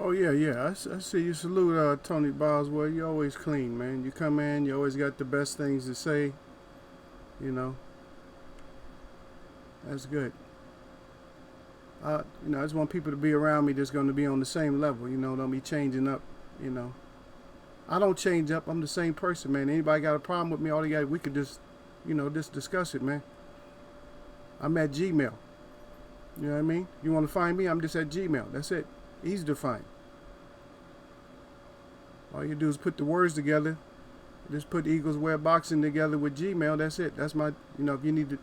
Oh yeah, yeah. I see you salute Tony Boswell. You always clean, man. You come in, you always got the best things to say. You know, that's good. I just want people to be around me that's going to be on the same level. Don't be changing up. You know, I don't change up. I'm the same person, man. Anybody got a problem with me? All they got, we could just discuss it, man. I'm at Gmail. You know what I mean? You want to find me? I'm just at Gmail. That's it. Easy to find. All you do is put the words together. Just put Eagles Wear Boxing together with Gmail. That's it. That's my, if you need to,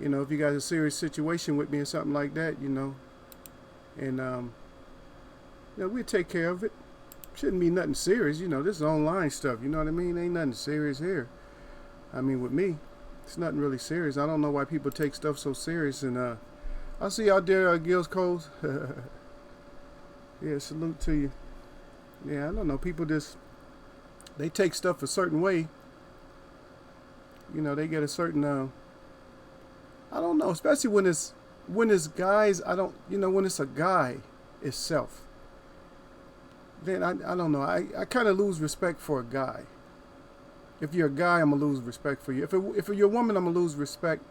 if you got a serious situation with me or something like that, and, we'll take care of it. Shouldn't be nothing serious. This is online stuff. You know what I mean? Ain't nothing serious here. I mean, with me, it's nothing really serious. I don't know why people take stuff so serious. And I see out there, Gills Coles. Yeah, salute to you. Yeah, I don't know. People just, they take stuff a certain way. They get a certain, I don't know, especially when it's guys, when it's a guy itself. Then I don't know. I kind of lose respect for a guy. If you're a guy, I'm going to lose respect for you. If you're a woman, I'm going to lose respect.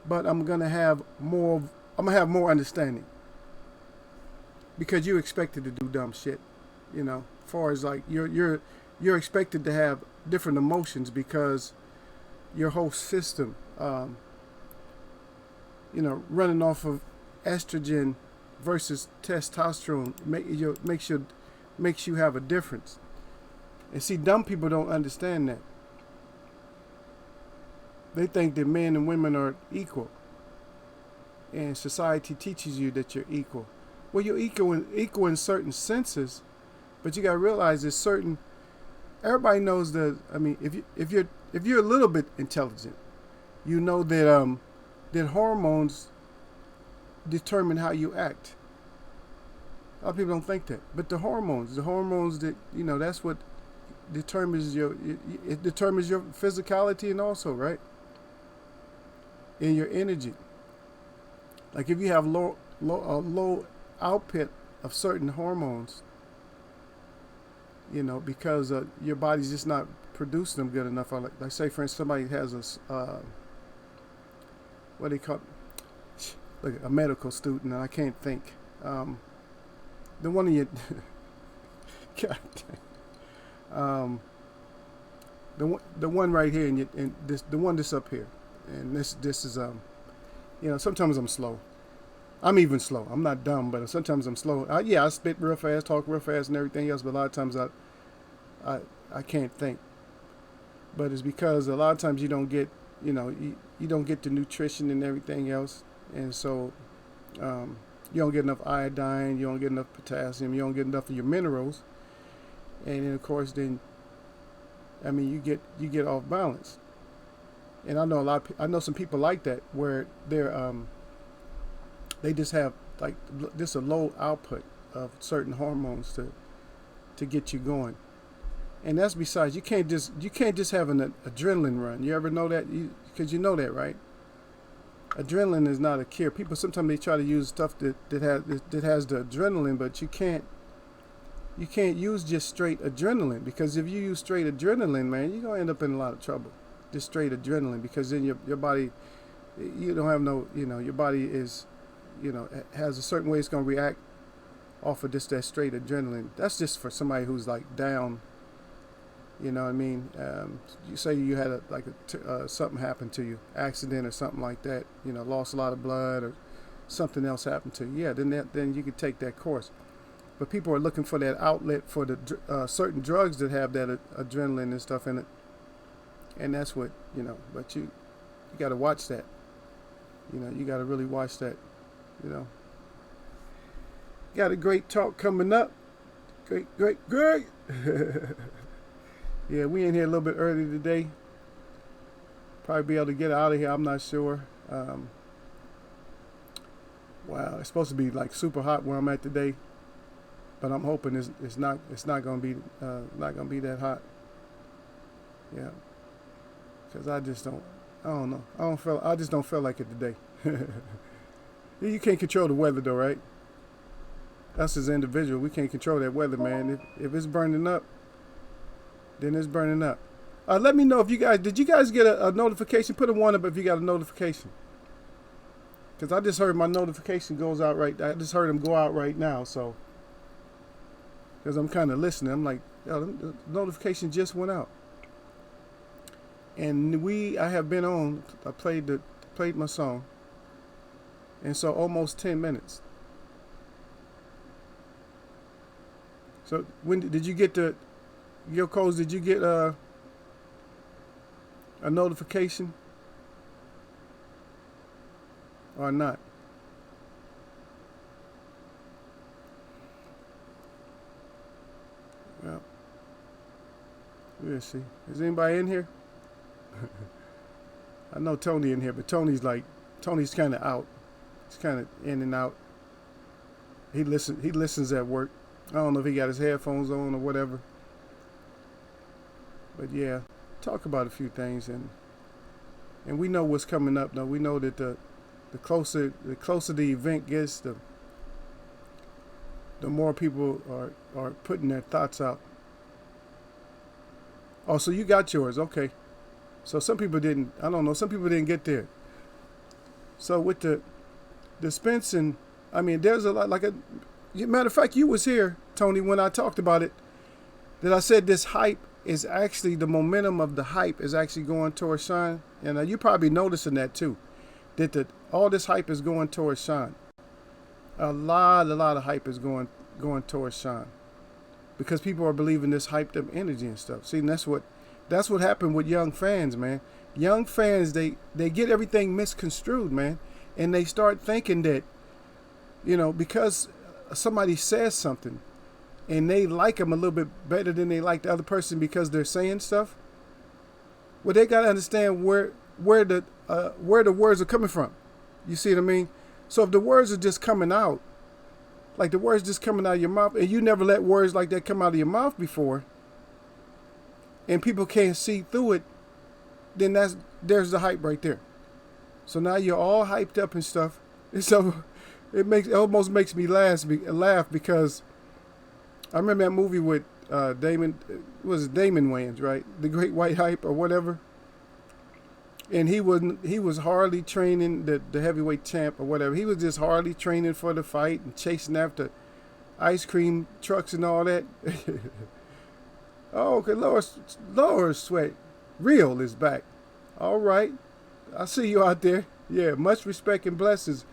But I'm going to have more understanding. Because you're expected to do dumb shit. As far as like you're expected to have different emotions because your whole system, running off of estrogen versus testosterone makes you have a difference. And see, dumb people don't understand that. They think that men and women are equal, and society teaches you that you're equal. Well, you're equal in certain senses, but you got to realize there's certain. Everybody knows that. I mean, if you're a little bit intelligent, you know that hormones determine how you act. A lot of people don't think that, but the hormones that that's what determines your physicality and also right, and your energy. Like if you have low output of certain hormones, because your body's just not producing them good enough. Like say, for instance, somebody has what they call, like a medical student, and I can't think. The one of you, God dang. The one right here, and the one that's up here, and this is sometimes I'm slow. I'm even slow. I'm not dumb, but sometimes I'm slow. I spit real fast, talk real fast, and everything else. But a lot of times I can't think. But it's because a lot of times you don't get you don't get the nutrition and everything else, and so you don't get enough iodine, you don't get enough potassium, you don't get enough of your minerals, and then of course you get off balance. And I know I know some people like that where they just have like this a low output of certain hormones to get you going. And that's besides you can't just have an adrenaline run. You ever know that? Because you know that, right? Adrenaline is not a cure. People sometimes they try to use stuff that has the adrenaline, but you can't use just straight adrenaline, because if you use straight adrenaline, man, you're gonna end up in a lot of trouble. Just straight adrenaline, because then your body, you don't have no, your body is, has a certain way it's gonna react off of just that straight adrenaline. That's just for somebody who's like down. You know what I mean? You say you had something happened to you, accident or something like that. Lost a lot of blood or something else happened to you. Yeah, then you could take that course. But people are looking for that outlet for the certain drugs that have that adrenaline and stuff in it, and that's what But you got to watch that. You got to really watch that. Got a great talk coming up. Great. Yeah, we in here a little bit early today. Probably be able to get out of here. I'm not sure. Wow, it's supposed to be like super hot where I'm at today, but I'm hoping it's not gonna be that hot. Yeah, because I don't know. I just don't feel like it today. You can't control the weather though, right? Us as an individual, we can't control that weather, man. If it's burning up, then it's burning up. Let me know if you guys did. You guys get a notification? Put a one up if you got a notification. Cause I just heard my notification goes out right. I just heard them go out right now. So, cause I'm kind of listening. I'm like, yo, the notification just went out. And I have been on. I played my song. And so almost 10 minutes. So when did you get your codes? Did you get a notification or not? Well, we'll see. Is anybody in here? I know Tony in here, but Tony's kind of out. He's kind of in and out. He listens at work. I don't know if he got his headphones on or whatever. But yeah, talk about a few things, and we know what's coming up. Though we know that the closer the event gets, the more people are putting their thoughts out. Oh, so you got yours, okay? So some people didn't. I don't know. Some people didn't get there. So with the dispensing, I mean, there's a lot. Matter of fact, you was here, Tony, when I talked about it. That I said this hype is actually, the momentum of the hype is actually going towards Sean. And you're probably noticing that too. That all this hype is going towards Sean. A lot of hype is going towards Sean. Because people are believing this hyped up energy and stuff. See, and that's what happened with young fans, man. Young fans, they get everything misconstrued, man. And they start thinking that, because somebody says something and they like them a little bit better than they like the other person because they're saying stuff. Well, they got to understand where the words are coming from. You see what I mean? So if the words are just coming out, like the words just coming out of your mouth, and you never let words like that come out of your mouth before, and people can't see through it, then there's the hype right there. So now you're all hyped up and stuff. And so it almost makes me laugh because I remember that movie with Damon Wayans, right? The Great White Hype or whatever. And he was hardly training the heavyweight champ or whatever. He was just hardly training for the fight and chasing after ice cream trucks and all that. Oh, okay, Lower Sweat. Real is back. All right. I see you out there. Yeah, much respect and blessings.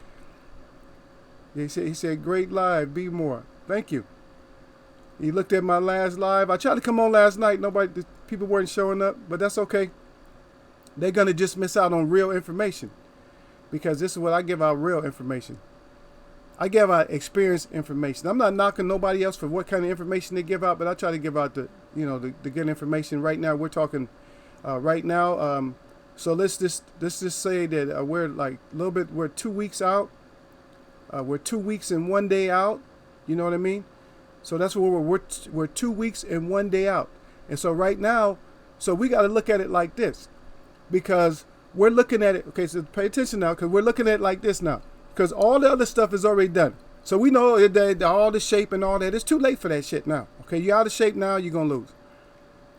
He said, great live, be more. Thank you. He looked at my last live. I tried to come on last night. People weren't showing up, but that's okay. They're going to just miss out on real information because this is what I give out, real information. I give out experienced information. I'm not knocking nobody else for what kind of information they give out, but I try to give out the good information. Right now, we're talking right now. So let's just say that we're 2 weeks out. We're 2 weeks and 1 day out. You know what I mean? So that's where we're 2 weeks and 1 day out. And so right now, so we got to look at it like this, because we're looking at it. Okay, so pay attention now, because we're looking at it like this now, because all the other stuff is already done. So we know that all the shape and all that. It's too late for that shit now. Okay, you're out of shape now. You're gonna lose,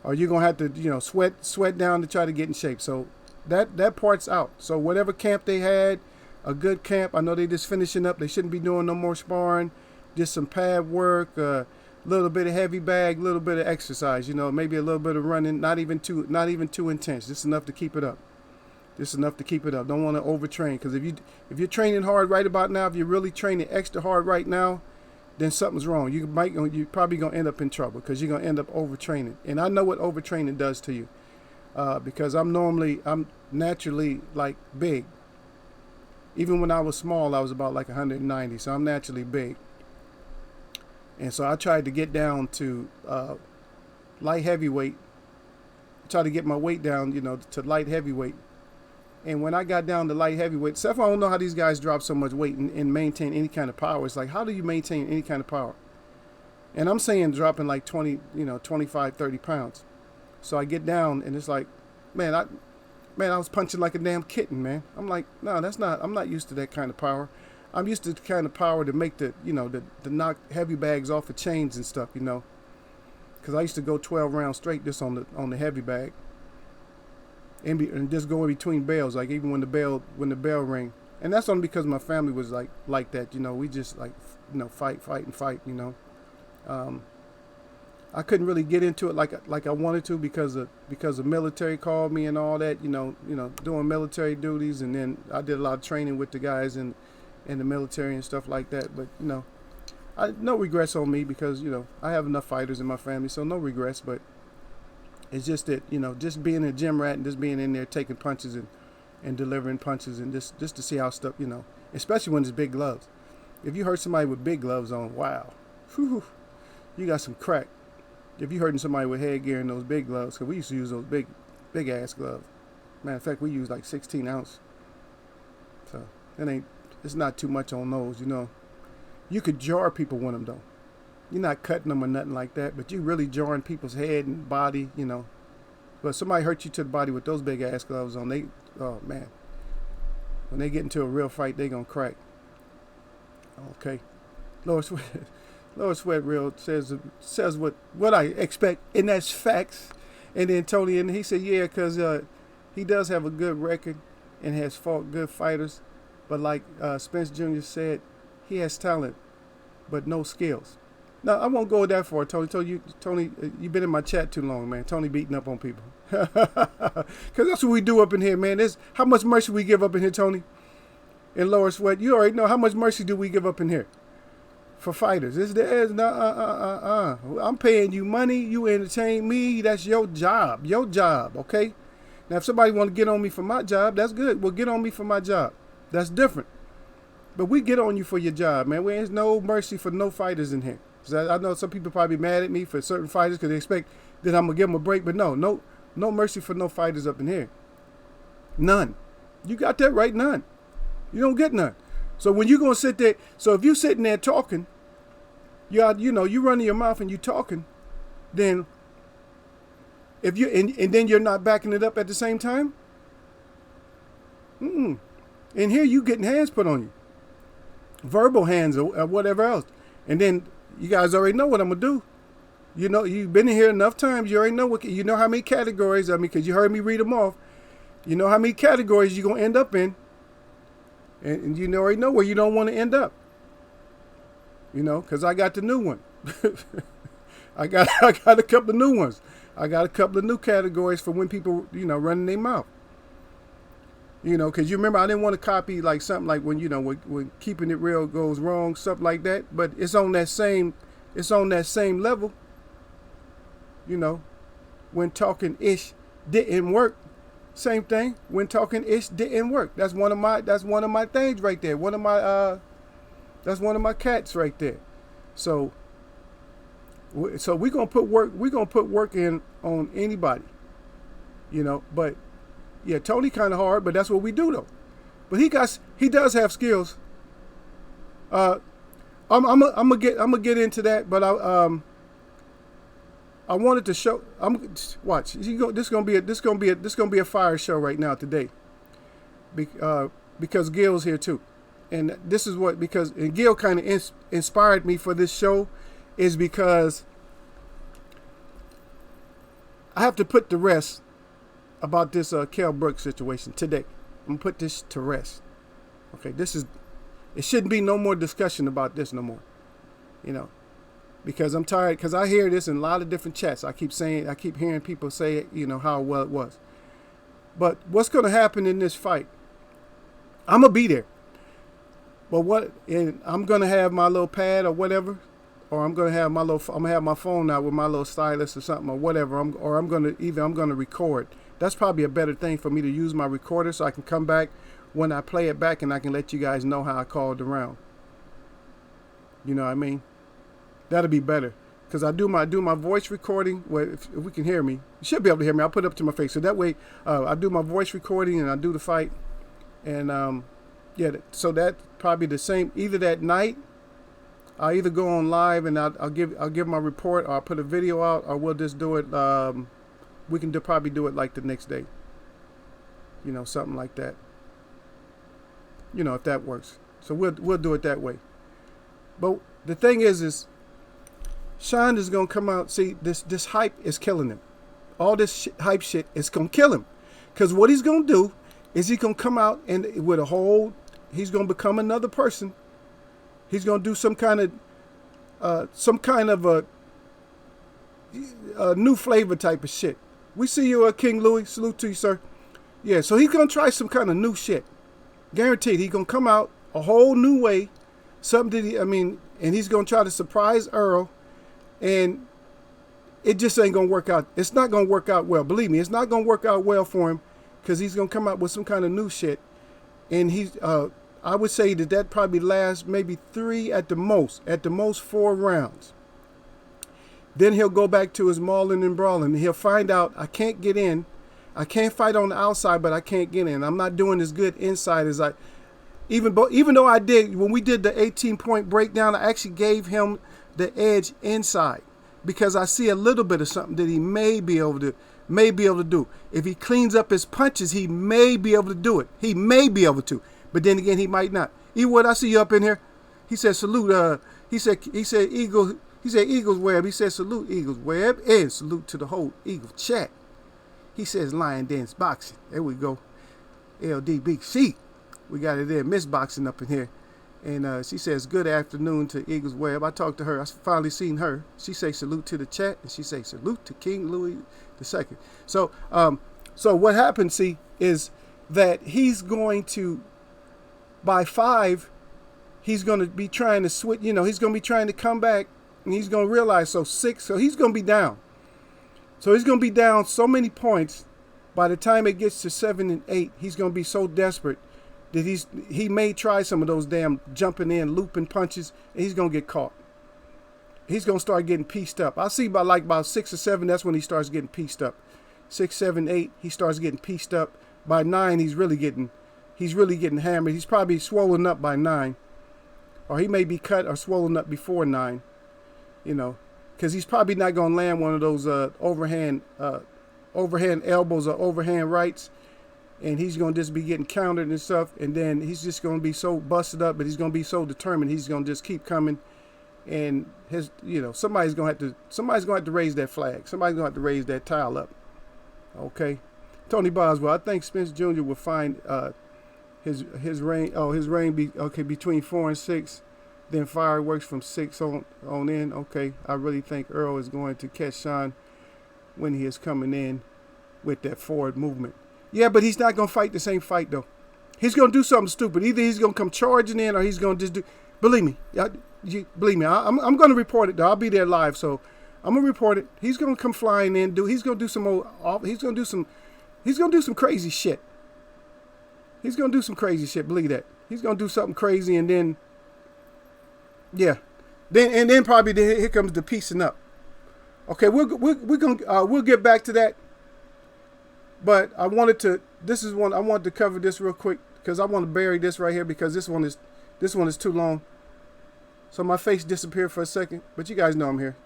or you're gonna have to sweat down to try to get in shape. So that part's out. So whatever camp they had, a good camp. I know they just finishing up. They shouldn't be doing no more sparring. Just some pad work, a little bit of heavy bag, a little bit of exercise. Maybe a little bit of running. Not even too intense. Just enough to keep it up. Don't want to overtrain, because if you're training hard right about now, if you're really training extra hard right now, then something's wrong. You're probably gonna end up in trouble, because you're gonna end up overtraining. And I know what overtraining does to you, because I'm naturally like big. Even when I was small, I was about like 190, so I'm naturally big. And so I tried to get down to light heavyweight. I tried to get my weight down, to light heavyweight. And when I got down to light heavyweight, Seth, I don't know how these guys drop so much weight and maintain any kind of power. It's like, how do you maintain any kind of power? And I'm saying dropping like 20, 25, 30 pounds. So I get down and it's like, man, I was punching like a damn kitten, man. I'm like, no, I'm not used to that kind of power. I'm used to the kind of power to make the knock heavy bags off the chains and stuff, because I used to go 12 rounds straight just on the heavy bag, and just go in between bells, like even when the bell ring. And that's only because my family was like that, we just fight and fight. I couldn't really get into it like I wanted to because the military called me and all that, doing military duties, and then I did a lot of training with the guys in the military and stuff like that. But no regrets on me because I have enough fighters in my family, so no regrets. But it's just that just being a gym rat and just being in there taking punches and delivering punches and just to see how stuff, especially when it's big gloves. If you hurt somebody with big gloves on, wow, whew, you got some crack. If you hurting somebody with headgear and those big gloves, because we used to use those big ass gloves. Matter of fact, we use like 16 ounce. So it's not too much on those, You could jar people with them though. You're not cutting them or nothing like that, but you really jarring people's head and body, But somebody hurt you to the body with those big ass gloves on, oh man. When they get into a real fight, they gonna crack. Okay. Lower Sweat Real says what I expect, and that's facts. And then Tony, and he said, yeah, because he does have a good record and has fought good fighters. But like Spence Jr. said, he has talent, but no skills. Now, I won't go that far, Tony. Tony, you've been in my chat too long, man. Tony beating up on people. Because that's what we do up in here, man. How much mercy we give up in here, Tony? In Lower Sweat, you already know how much mercy do we give up in here for fighters. I'm paying you money. You entertain me. That's your job. Your job, okay? Now, if somebody want to get on me for my job, that's good. Well, get on me for my job. That's different. But we get on you for your job, man. There's no mercy for no fighters in here. I know some people probably mad at me for certain fighters because they expect that I'm going to give them a break. But no mercy for no fighters up in here. None. You got that right? None. You don't get none. So when you're going to sit there, so if you're sitting there talking, you running your mouth and you talking, then if you and then you're not backing it up at the same time, and here you getting hands put on you, verbal hands or whatever else, and then you guys already know what I'm gonna do. You've been in here enough times. You already know how many categories. Because you heard me read them off. You know how many categories you're gonna end up in. And you already know where you don't want to end up. Because I got the new one. I got a couple of new ones. I got a couple of new categories for when people, running their mouth. Because you remember I didn't want to copy like something like when keeping it real goes wrong, stuff like that. But it's on that same level. When talking ish didn't work. Same thing. When talking ish didn't work. That's one of my things right there. That's one of my cats right there. So we're gonna put work in on anybody. But yeah, Tony kind of hard, but that's what we do though. But he does have skills. I'm gonna get into that, but I wanted to show. Watch. This gonna be a fire show right now today. Because Gil's here too, and this is and Gil kind of inspired me for this show, is because I have to put to rest about this Kell Brooks situation today. I'm gonna put this to rest. Okay, it shouldn't be no more discussion about this no more. Because I'm tired, because I hear this in a lot of different chats. I keep hearing people say, how well it was. But what's going to happen in this fight? I'm going to be there. But and I'm going to have my little pad or whatever, or I'm going to have my phone out with my little stylus or something or whatever. I'm going to record. That's probably a better thing for me to use my recorder so I can come back when I play it back and I can let you guys know how I called the round. You know what I mean? That'll be better, because I do my voice recording. Well, if we can hear me, you should be able to hear me. I'll put it up to my face, so that way I do my voice recording and I do the fight, and so that probably the same. Either that night, I'll either go on live and I'll give my report, or I'll put a video out, or we'll just do it. We can probably do it like the next day. Something like that. If that works. So we'll do it that way. But the thing is Sean is gonna come out. See, this hype is killing him. All this hype shit is gonna kill him. Cause what he's gonna do is he's gonna come out and with a whole. He's gonna become another person. He's gonna do some kind of a new flavor type of shit. We see you, King Louis. Salute to you, sir. Yeah, so he's gonna try some kind of new shit. Guaranteed, he's gonna come out a whole new way. Something that and he's gonna try to surprise Earl, and it just ain't gonna work out. It's not gonna work out well. Believe me, it's not gonna work out well for him, because he's gonna come out with some kind of new shit, and I would say that probably lasts maybe 3 at the most 4 rounds. Then he'll go back to his mauling and brawling. He'll find out, I can't get in. I can't fight on the outside, but I can't get in. I'm not doing as good inside as I. Even though I did, when we did the 18-point breakdown, I actually gave him the edge inside, because I see a little bit of something that he may be able to do. If he cleans up his punches, he may be able to do it. He may be able to, but then again, he might not. Ewood, I see you up in here. He said salute. He said Eagle. He said Eagles Web. He said salute Eagles Web, and salute to the whole Eagle chat. He says Lion Dance Boxing. There we go. LD Big Sheep. We got it there. Miss Boxing up in here. And she says good afternoon to Eagles Web. I talked to her. I finally seen her. She say salute to the chat, and she say salute to King Louis II. So what happens, see, is that he's going to, by 5, he's going to be trying to switch. He's going to be trying to come back, and he's going to realize, 6. So he's going to be down. So he's going to be down so many points. By the time it gets to 7 and 8, he's going to be so desperate that he may try some of those damn jumping in, looping punches, and he's going to get caught. He's going to start getting pieced up. I see by about 6 or 7, that's when he starts getting pieced up. 6, 7, 8, he starts getting pieced up. By 9, he's really getting hammered. He's probably swollen up by 9. Or he may be cut or swollen up before 9. Because he's probably not going to land one of those overhand elbows or overhand rights. And he's going to just be getting countered and stuff. And then he's just going to be so busted up, but he's going to be so determined. He's going to just keep coming. And somebody's going to have to raise that flag. Somebody's going to have to raise that tile up. Okay. Tony Boswell, I think Spence Jr. will find his reign be okay between 4 and 6. Then fireworks from 6 on in. Okay. I really think Earl is going to catch Sean when he is coming in with that forward movement. Yeah, but he's not going to fight the same fight, though. He's going to do something stupid. Either he's going to come charging in, or he's going to just do. Believe me. I'm going to report it, though. I'll be there live, so I'm going to report it. He's going to come flying in. He's going to do some more. He's going to do some crazy shit. He's going to do some crazy shit. Believe that. He's going to do something crazy, and then, yeah, then probably here comes the piecing up. Okay, we'll get back to that. But I wanted to cover this real quick, because I want to bury this right here, because this one is too long. So my face disappeared for a second, but you guys know I'm here.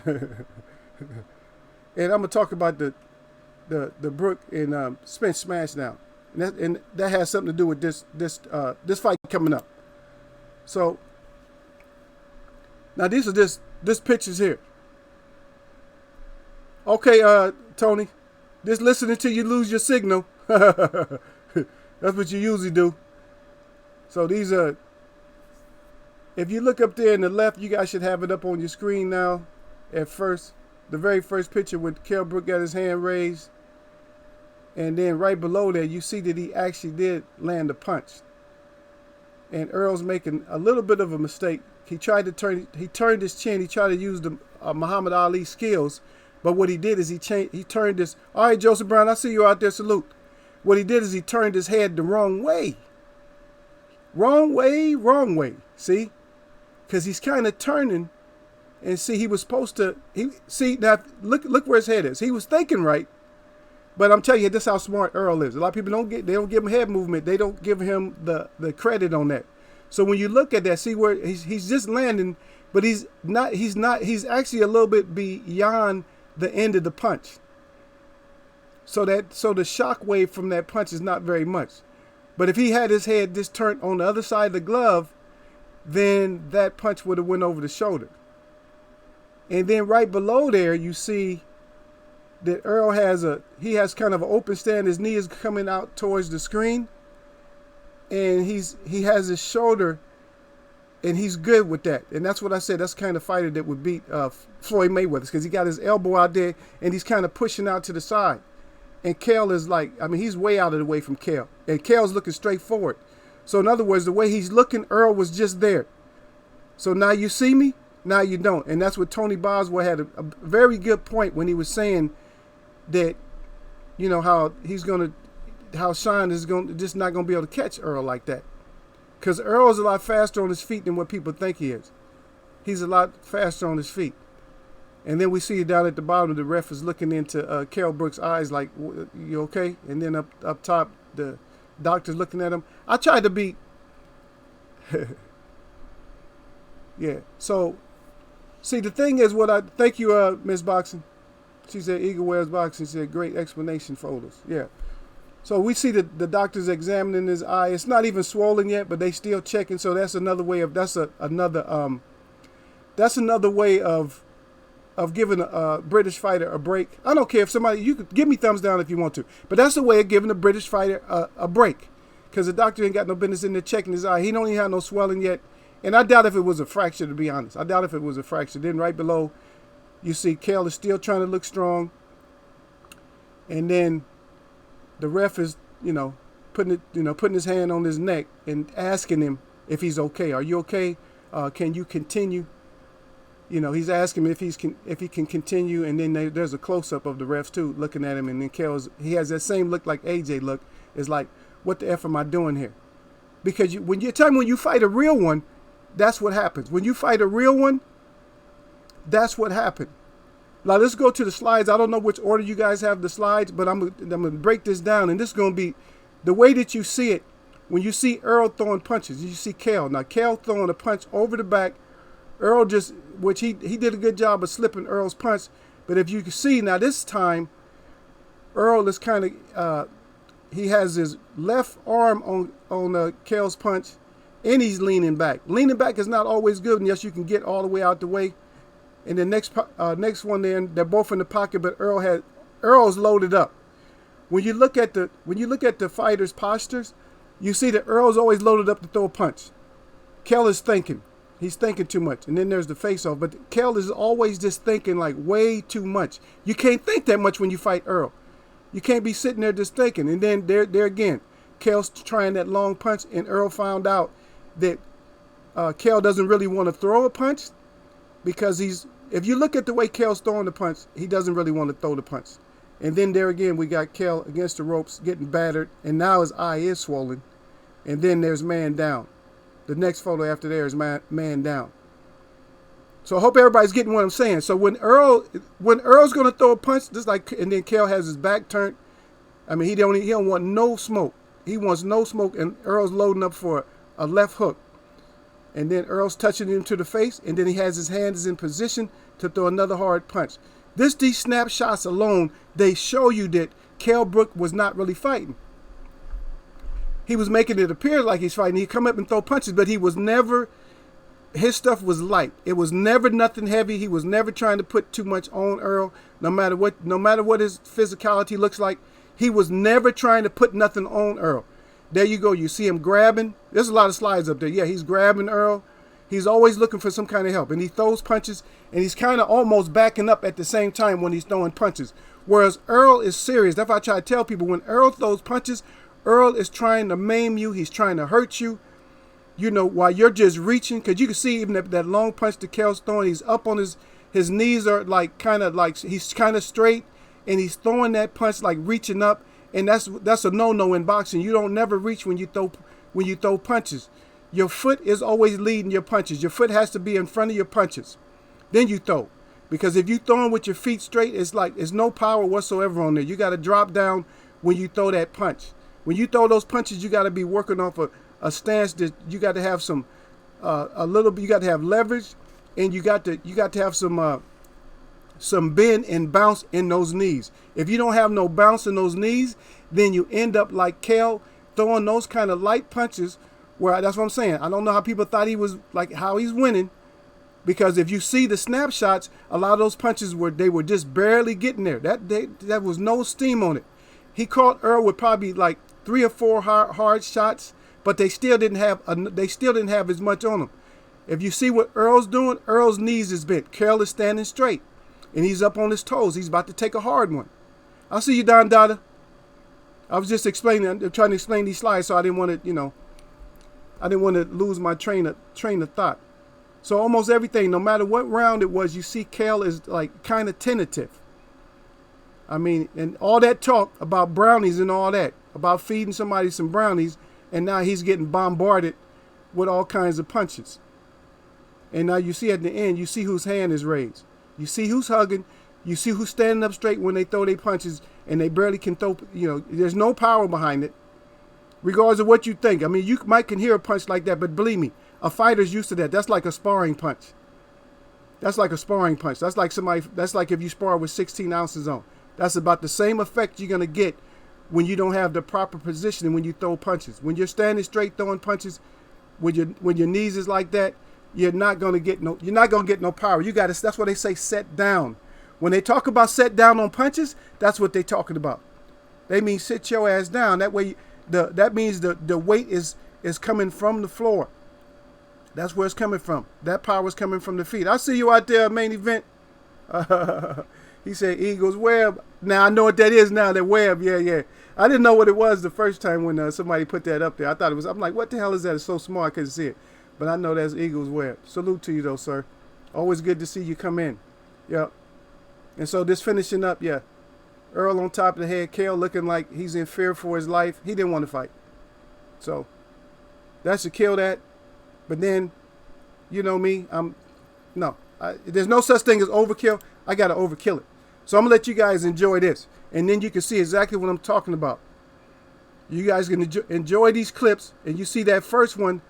And I'm gonna talk about the Brook and Spence Smash now, and that has something to do with this fight coming up. So now these are this pictures here. Okay, Tony. Just listening till you lose your signal. That's what you usually do. So these are, if you look up there in the left, you guys should have it up on your screen now. At first, the very first picture with Kell Brook got his hand raised. And then right below there, you see that he actually did land a punch. And Earl's making a little bit of a mistake. He turned his chin. He tried to use the Muhammad Ali skills. But what he did is he turned his. All right, Joseph Brown, I see you out there. Salute. What he did is he turned his head the wrong way. Wrong way. See? Because he's kind of turning. And see, he was supposed to. Now look where his head is. He was thinking right. But I'm telling you, this is how smart Earl is. A lot of people don't give him head movement. They don't give him the credit on that. So when you look at that, see where he's just landing, but he's actually a little bit beyond the end of the punch. So the shock wave from that punch is not very much. But if he had his head just turned on the other side of the glove, then that punch would have went over the shoulder. And then right below there, you see that Earl has kind of an open stand. His knee is coming out towards the screen, and he has his shoulder, and he's good with that. And that's what I said. That's the kind of fighter that would beat Floyd Mayweather, because he got his elbow out there, and he's kind of pushing out to the side. And Kale is he's way out of the way from Kale, and Kale's looking straight forward. So in other words, the way he's looking, Earl was just there. So now you see me, now you don't. And that's what Tony Boswell had a very good point when he was saying that, how Sean is just not going to be able to catch Earl like that. Because Earl is a lot faster on his feet than what people think he is. He's a lot faster on his feet. And then we see down at the bottom, the ref is looking into Kell Brook's eyes like, you okay? And then up top, the doctor's looking at him. I tried to be... yeah. So, see, the thing is thank you, Miss Boxing. She said, Eagle Wears Boxing. She said, great explanation photos. Yeah. So we see the doctors examining his eye. It's not even swollen yet, but they still checking. So that's another way of giving a British fighter a break. I don't care if you could give me thumbs down if you want to, but that's a way of giving a British fighter a break, because the doctor ain't got no business in there checking his eye. He don't even have no swelling yet, and I doubt if it was a fracture, to be honest. I doubt if it was a fracture. Then right below, you see Kell is still trying to look strong, and then the ref is, putting his hand on his neck and asking him if he's okay. Are you okay? Can you continue? He's asking him if he can continue, and then there's a close-up of the refs too, looking at him, and then he has that same look like AJ look. It's like, what the F am I doing here? Because when you fight a real one, that's what happens. When you fight a real one, that's what happened. Now let's go to the slides. I don't know which order you guys have the slides, but I'm gonna break this down, and this is gonna be the way that you see it. When you see Earl throwing punches, you see Kell. Now Kell throwing a punch over the back. Earl which he did a good job of slipping Earl's punch, but if you can see now this time, Earl is kind of he has his left arm on Kell's punch, and he's leaning back. Leaning back is not always good unless you can get all the way out the way. And the next one, then they're both in the pocket, but Earl's loaded up. When you look at the fighters' postures, you see that Earl's always loaded up to throw a punch. Kell is thinking. He's thinking too much. And then there's the face-off. But Kell is always just thinking like way too much. You can't think that much when you fight Earl. You can't be sitting there just thinking. And then there again, Kell's trying that long punch, and Earl found out that Kell doesn't really want to throw a punch, because if you look at the way Kell's throwing the punch, he doesn't really want to throw the punch. And then there again, we got Kell against the ropes, getting battered, and now his eye is swollen. And then there's man down. The next photo after there is man down. So I hope everybody's getting what I'm saying. So when Earl's going to throw a punch, and then Kell has his back turned. I mean, he don't want no smoke. He wants no smoke, and Earl's loading up for a left hook. And then Earl's touching him to the face, and then he has his hands in position to throw another hard punch. These snapshots alone, they show you that Kell Brook was not really fighting. He was making it appear like he's fighting. He'd come up and throw punches, but his stuff was light. It was never nothing heavy. He was never trying to put too much on Earl, no matter what his physicality looks like. He was never trying to put nothing on Earl. There you go. You see him grabbing. There's a lot of slides up there. Yeah, he's grabbing Earl. He's always looking for some kind of help. And he throws punches, and he's kind of almost backing up at the same time when he's throwing punches. Whereas Earl is serious. That's why I try to tell people, when Earl throws punches, Earl is trying to maim you. He's trying to hurt you, while you're just reaching. Because you can see even that long punch that Kell's throwing, he's up on his knees are he's kind of straight, and he's throwing that punch like reaching up. And that's a no-no in boxing. You don't never reach when you throw punches. Your foot is always leading your punches. Your foot has to be in front of your punches. Then you throw. Because if you throwing with your feet straight, it's no power whatsoever on there. You got to drop down when you throw that punch. When you throw those punches, you got to be working off a stance that you got to have you got to have leverage, and you got to have some bend and bounce in those knees. If you don't have no bounce in those knees, then you end up like Kell, throwing those kind of light punches where that's what I'm saying. I don't know how people thought he was like how he's winning. Because if you see the snapshots, a lot of those punches were just barely getting there. That was no steam on it. He caught Earl with probably like 3 or 4 hard shots, but they still didn't have as much on him. If you see what Earl's doing, Earl's knees is bent. Carol is standing straight, and he's up on his toes. He's about to take a hard one. I'll see you, Don Dada. I was just trying to explain these slides, so I didn't want to, I didn't want to lose my train of thought. So almost everything, no matter what round it was, you see Kale is like kind of tentative. I mean, and all that talk about brownies and all that, about feeding somebody some brownies, and now he's getting bombarded with all kinds of punches. And now you see at the end, you see whose hand is raised. You see who's hugging. You see who's standing up straight when they throw their punches, and they barely can throw, there's no power behind it. Regardless of what you think. I mean, you can hear a punch like that, but believe me, a fighter's used to that. That's like a sparring punch. That's like if you spar with 16 ounces on. That's about the same effect you're going to get when you don't have the proper positioning when you throw punches. When you're standing straight throwing punches, when your knees is like that, you're not going to get no power. That's what they say, set down. When they talk about set down on punches, that's what they're talking about. They mean sit your ass down. That way, that means the weight is coming from the floor. That's where it's coming from. That power is coming from the feet. I see you out there, main event. He said Eagles web. Now I know what that is now, that web. Yeah. I didn't know what it was the first time when somebody put that up there. I thought it was, I'm like, what the hell is that? It's so small I couldn't see it. But I know that's Eagles web. Salute to you though, sir. Always good to see you come in. Yep. And so this finishing up, yeah. Earl on top of the head. Kale looking like he's in fear for his life. He didn't want to fight. So that should kill that. But then, you know me, there's no such thing as overkill. I got to overkill it. So I'm going to let you guys enjoy this. And then you can see exactly what I'm talking about. You guys can enjoy these clips. And you see that first one,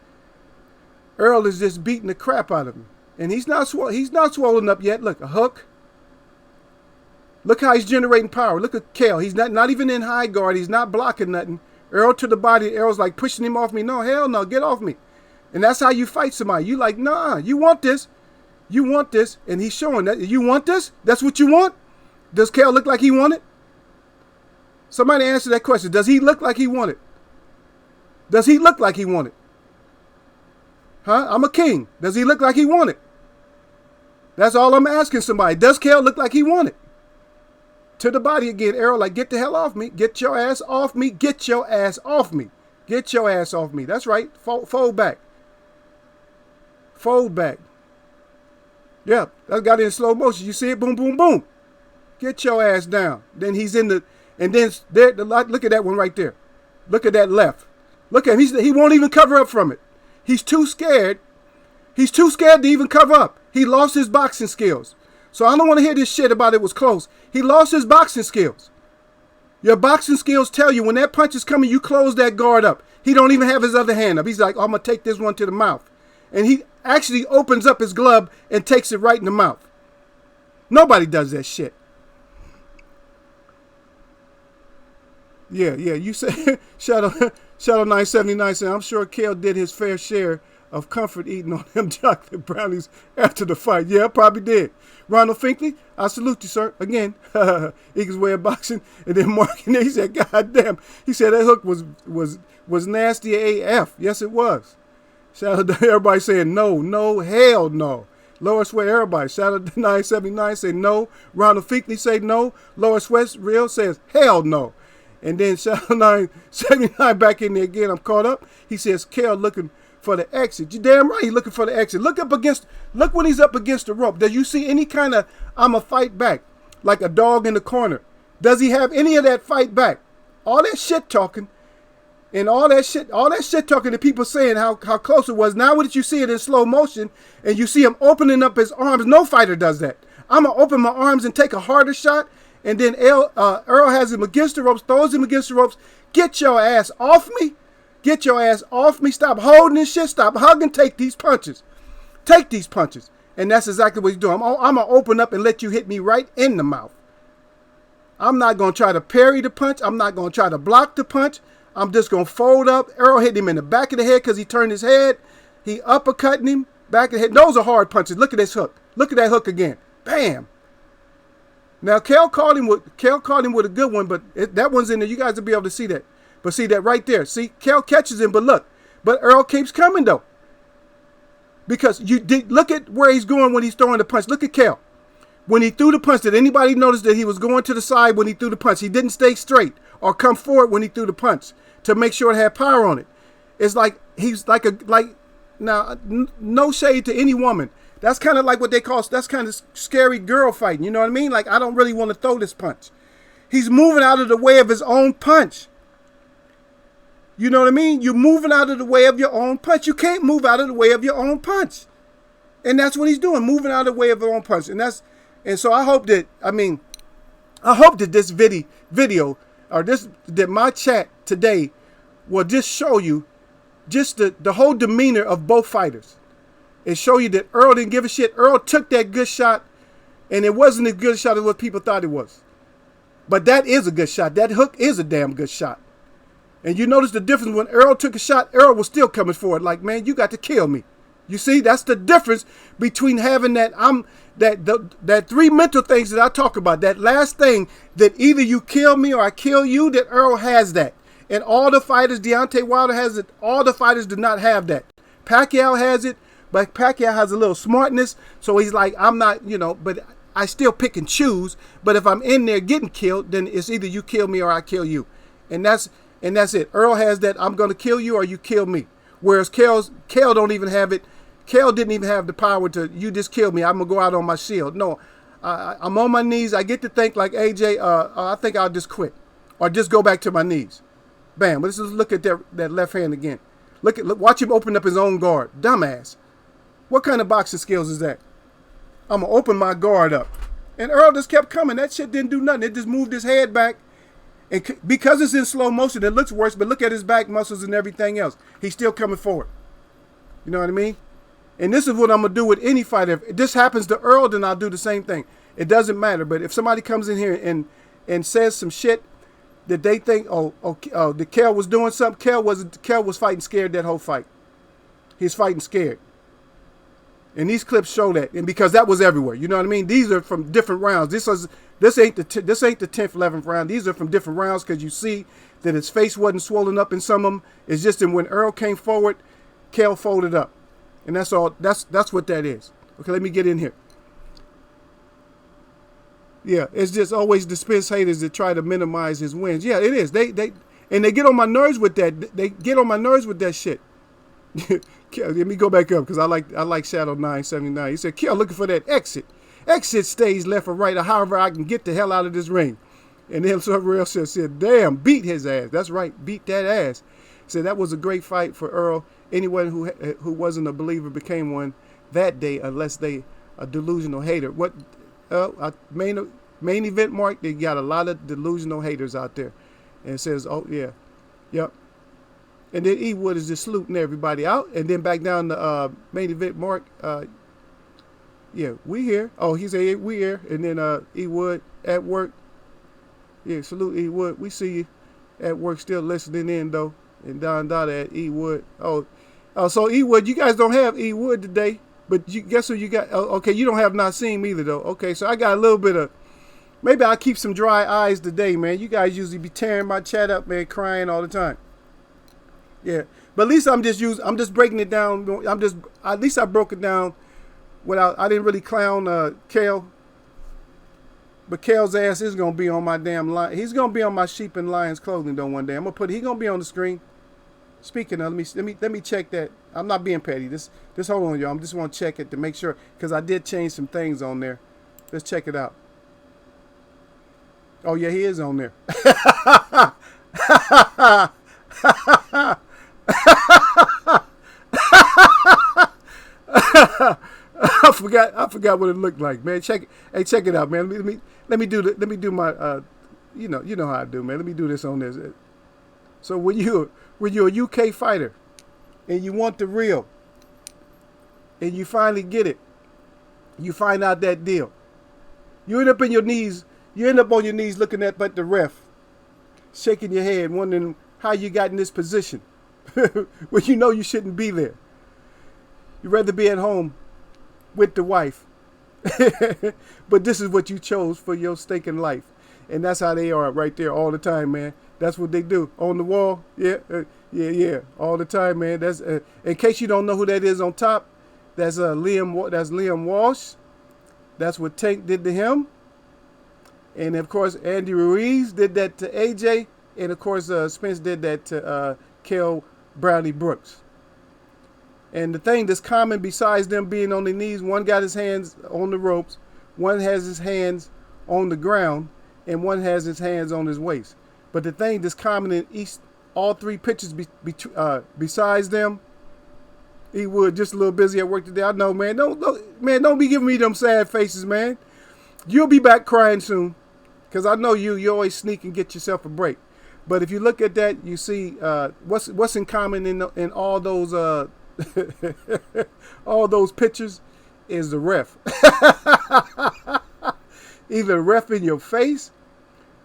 Earl is just beating the crap out of him. And he's not swollen up yet. Look, a hook. Look how he's generating power. Look at Kale. He's not even in high guard. He's not blocking nothing. Earl to the body. Earl's like pushing him off me. No, hell no. Get off me. And that's how you fight somebody. You like, nah, you want this. You want this. And he's showing that. You want this? That's what you want? Does Kale look like he want it? Somebody answer that question. Does he look like he want it? Does he look like he want it? Huh? I'm a king. Does he look like he want it? That's all I'm asking somebody. Does Kale look like he want it? To the body again. Errol like, get the hell off me. Get your ass off me. Get your ass off me. Get your ass off me. That's right. Fold back. Fold back. Yeah, that got it in slow motion. You see it? Boom, boom, boom. Get your ass down. Then he's in and then there. Look at that one right there. Look at that left. Look at him. He won't even cover up from it. He's too scared. He's too scared to even cover up. He lost his boxing skills. So I don't want to hear this shit about it was close. He lost his boxing skills. Your boxing skills tell you when that punch is coming, you close that guard up. He don't even have his other hand up. He's like, oh, I'm going to take this one to the mouth. And he actually opens up his glove and takes it right in the mouth. Nobody does that shit. Yeah. You say Shadow 979 said, I'm sure Kale did his fair share of comfort eating on them chocolate brownies after the fight. Yeah, probably did. Ronald Finkley, I salute you, sir. Again, Eagles way of boxing. And then Mark in there, he said, God damn. He said that hook was nasty AF. Yes, it was. Shout out to everybody saying no, hell no. Lower Sweat, everybody. Shout out to 979 say no. Ronald Finkley say no. Lower Sweat Real says hell no. And then shout out 979 back in there again. I'm caught up. He says Kale looking for the exit. You damn right he's looking for the exit. Look when he's up against the rope. Does you see any kind of I'ma fight back like a dog in the corner? Does he have any of that fight back? All that shit talking and all that shit talking to people saying how close it was. Now when you see it in slow motion and you see him opening up his arms, no fighter does that. I'm going to open my arms and take a harder shot. And then Earl has him against the ropes, throws him against the ropes. Get your ass off me. Get your ass off me. Stop holding this shit. Stop hugging. Take these punches. Take these punches. And that's exactly what he's doing. I'm going to open up and let you hit me right in the mouth. I'm not going to try to parry the punch. I'm not going to try to block the punch. I'm just going to fold up. Earl hit him in the back of the head because he turned his head. He uppercutting him, back of the head. Those are hard punches. Look at this hook. Look at that hook again. Bam. Now, Kel caught him with a good one, but that one's in there. You guys will be able to see that. But see that right there. See, Kel catches him, but look. But Earl keeps coming, though. Because look at where he's going when he's throwing the punch. Look at Kel. When he threw the punch, did anybody notice that he was going to the side when he threw the punch? He didn't stay straight or come forward when he threw the punch to make sure it had power on it. It's like he's now, no shade to any woman. That's kind of like what they call, that's kind of scary girl fighting. You know what I mean? Like, I don't really want to throw this punch. He's moving out of the way of his own punch. You know what I mean? You're moving out of the way of your own punch. You can't move out of the way of your own punch. And that's what he's doing, moving out of the way of his own punch. And so I hope that this video or that my chat today will just show you just the whole demeanor of both fighters. And show you that Earl didn't give a shit. Earl took that good shot, and it wasn't as good a shot as what people thought it was. But that is a good shot. That hook is a damn good shot. And you notice the difference when Earl took a shot, Earl was still coming forward like, man, you got to kill me. You see, that's the difference between having that three mental things that I talk about. That last thing that either you kill me or I kill you, that Earl has that. And all the fighters, Deontay Wilder has it. All the fighters do not have that. Pacquiao has it. But Pacquiao has a little smartness, so he's like, I'm not, but I still pick and choose. But if I'm in there getting killed, then it's either you kill me or I kill you. And that's it. Earl has that, I'm going to kill you or you kill me. Whereas Kel don't even have it. Kel didn't even have the power to, you just kill me, I'm going to go out on my shield. No, I'm on my knees. I get to think like AJ, I think I'll just quit. Or just go back to my knees. Bam. Let's just look at that left hand again. Watch him open up his own guard. Dumbass. What kind of boxing skills is that? I'm going to open my guard up. And Earl just kept coming. That shit didn't do nothing. It just moved his head back. And because it's in slow motion, it looks worse. But look at his back muscles and everything else. He's still coming forward. You know what I mean? And this is what I'm going to do with any fighter. If this happens to Earl, then I'll do the same thing. It doesn't matter. But if somebody comes in here and says some shit that they think, the Kel was doing something, Kel was fighting scared that whole fight. He's fighting scared. And these clips show that, and because that was everywhere, you know what I mean. These are from different rounds. This ain't the 10th, 11th round. These are from different rounds because you see that his face wasn't swollen up in some of them. It's just that when Earl came forward, Kel folded up, and that's all. That's what that is. Okay, let me get in here. Yeah, it's just always the Spence haters that try to minimize his wins. Yeah, it is. They get on my nerves with that. They get on my nerves with that shit. Let me go back up because I like Shadow 979. He said, Kel looking for that exit. Exit stays left or right or however I can get the hell out of this ring. And then somebody else said, damn, beat his ass. That's right, beat that ass. He said that was a great fight for Earl. Anyone who wasn't a believer became one that day unless they a delusional hater. What main event, Mark, they got a lot of delusional haters out there. And it says, oh yeah, yep. And then E. Wood is just saluting everybody out. And then back down the main event, Mark. Yeah, we here. Oh, he said, we here. And then E. Wood at work. Yeah, salute E. Wood. We see you at work still listening in, though. And Don Dada at E. Wood. Oh, so E. Wood, you guys don't have E. Wood today. But guess who you got? Oh, okay, you don't have Nassim either, though. Okay, so I got a little bit of... Maybe I'll keep some dry eyes today, man. You guys usually be tearing my chat up, man, crying all the time. Yeah, but at least I'm just breaking it down. At least I broke it down without, I didn't really clown Kel. But Kel's ass is going to be on my damn line. He's going to be on my sheep and lions clothing though one day. He's going to be on the screen. Speaking of, let me check that. I'm not being petty. This hold on, y'all. I just want to check it to make sure, because I did change some things on there. Let's check it out. Oh yeah, he is on there. I forgot what it looked like, man. Check it out, man. Let me do my you know how I do, man. Let me do this on this. So when you're a UK fighter and you want the real and you finally get it, you find out that deal. You end up on your knees looking at the ref, shaking your head, wondering how you got in this position where you know you shouldn't be there. You'd rather be at home with the wife. But this is what you chose for your stinking life. And that's how they are right there all the time, man. That's what they do. On the wall, yeah, all the time, man. That's in case you don't know who that is on top, that's Liam Walsh. That's what Tank did to him. And of course, Andy Ruiz did that to AJ. And of course, Spence did that to Kel Brownie Brooks. And the thing that's common besides them being on their knees, one got his hands on the ropes, one has his hands on the ground, and one has his hands on his waist. But the thing that's common in all three pictures besides them, he would just a little busy at work today. I know, man. Don't be giving me them sad faces, man. You'll be back crying soon, because I know you always sneak and get yourself a break. But if you look at that, you see what's in common in all those all those pictures is the ref. Either the ref in your face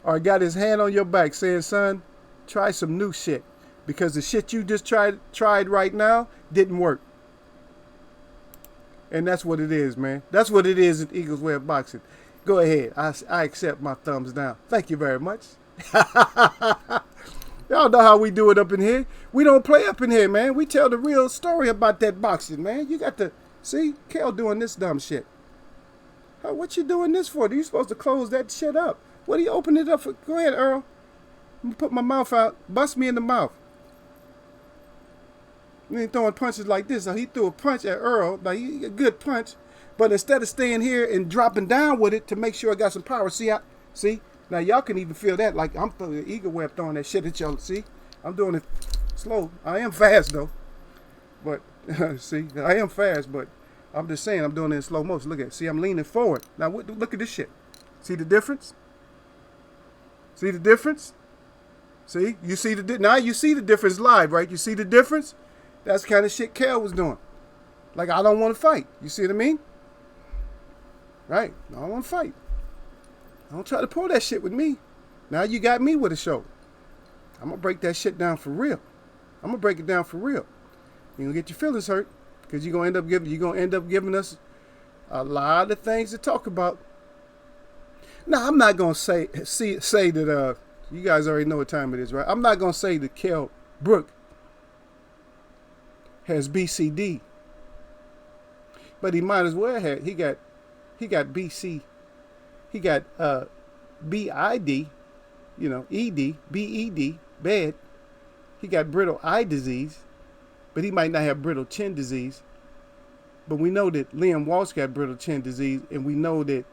or got his hand on your back saying, son, try some new shit, because the shit you just tried right now didn't work. And that's what it is, man. That's what it is in Eagles Way of Boxing. Go ahead. I accept my thumbs down. Thank you very much. Y'all know how we do it up in here. We don't play up in here, man. We tell the real story about that boxing, man. You got to see Kel doing this dumb shit. What you doing this for? You supposed to close that shit up. What are you opening it up for? Go ahead, Earl. I'm gonna put my mouth out. Bust me in the mouth. He ain't throwing punches like this. So he threw a punch at Earl. Like, a good punch. But instead of staying here and dropping down with it to make sure I got some power, see? Now, y'all can even feel that. Like, I'm the Eagle Web throwing that shit at y'all. See? I'm doing it slow. I am fast, though. But, see? I am fast, but I'm just saying I'm doing it in slow motion. Look at it. See, I'm leaning forward. Now, look at this shit. See the difference? See the difference? See? Now you see the difference live, right? You see the difference? That's the kind of shit Kel was doing. Like, I don't want to fight. You see what I mean? Right? I don't want to fight. Don't try to pull that shit with me. Now you got me with a show. I'm going to break that shit down for real. I'm going to break it down for real. You're going to get your feelings hurt, because you're going to end up giving us a lot of things to talk about. Now, I'm not going to say that, you guys already know what time it is, right? I'm not going to say that Kel Brook has BCD. But he might as well have. He got BC. He got BID, ED, BED, bed. He got brittle eye disease, but he might not have brittle chin disease. But we know that Liam Walsh got brittle chin disease, and we know that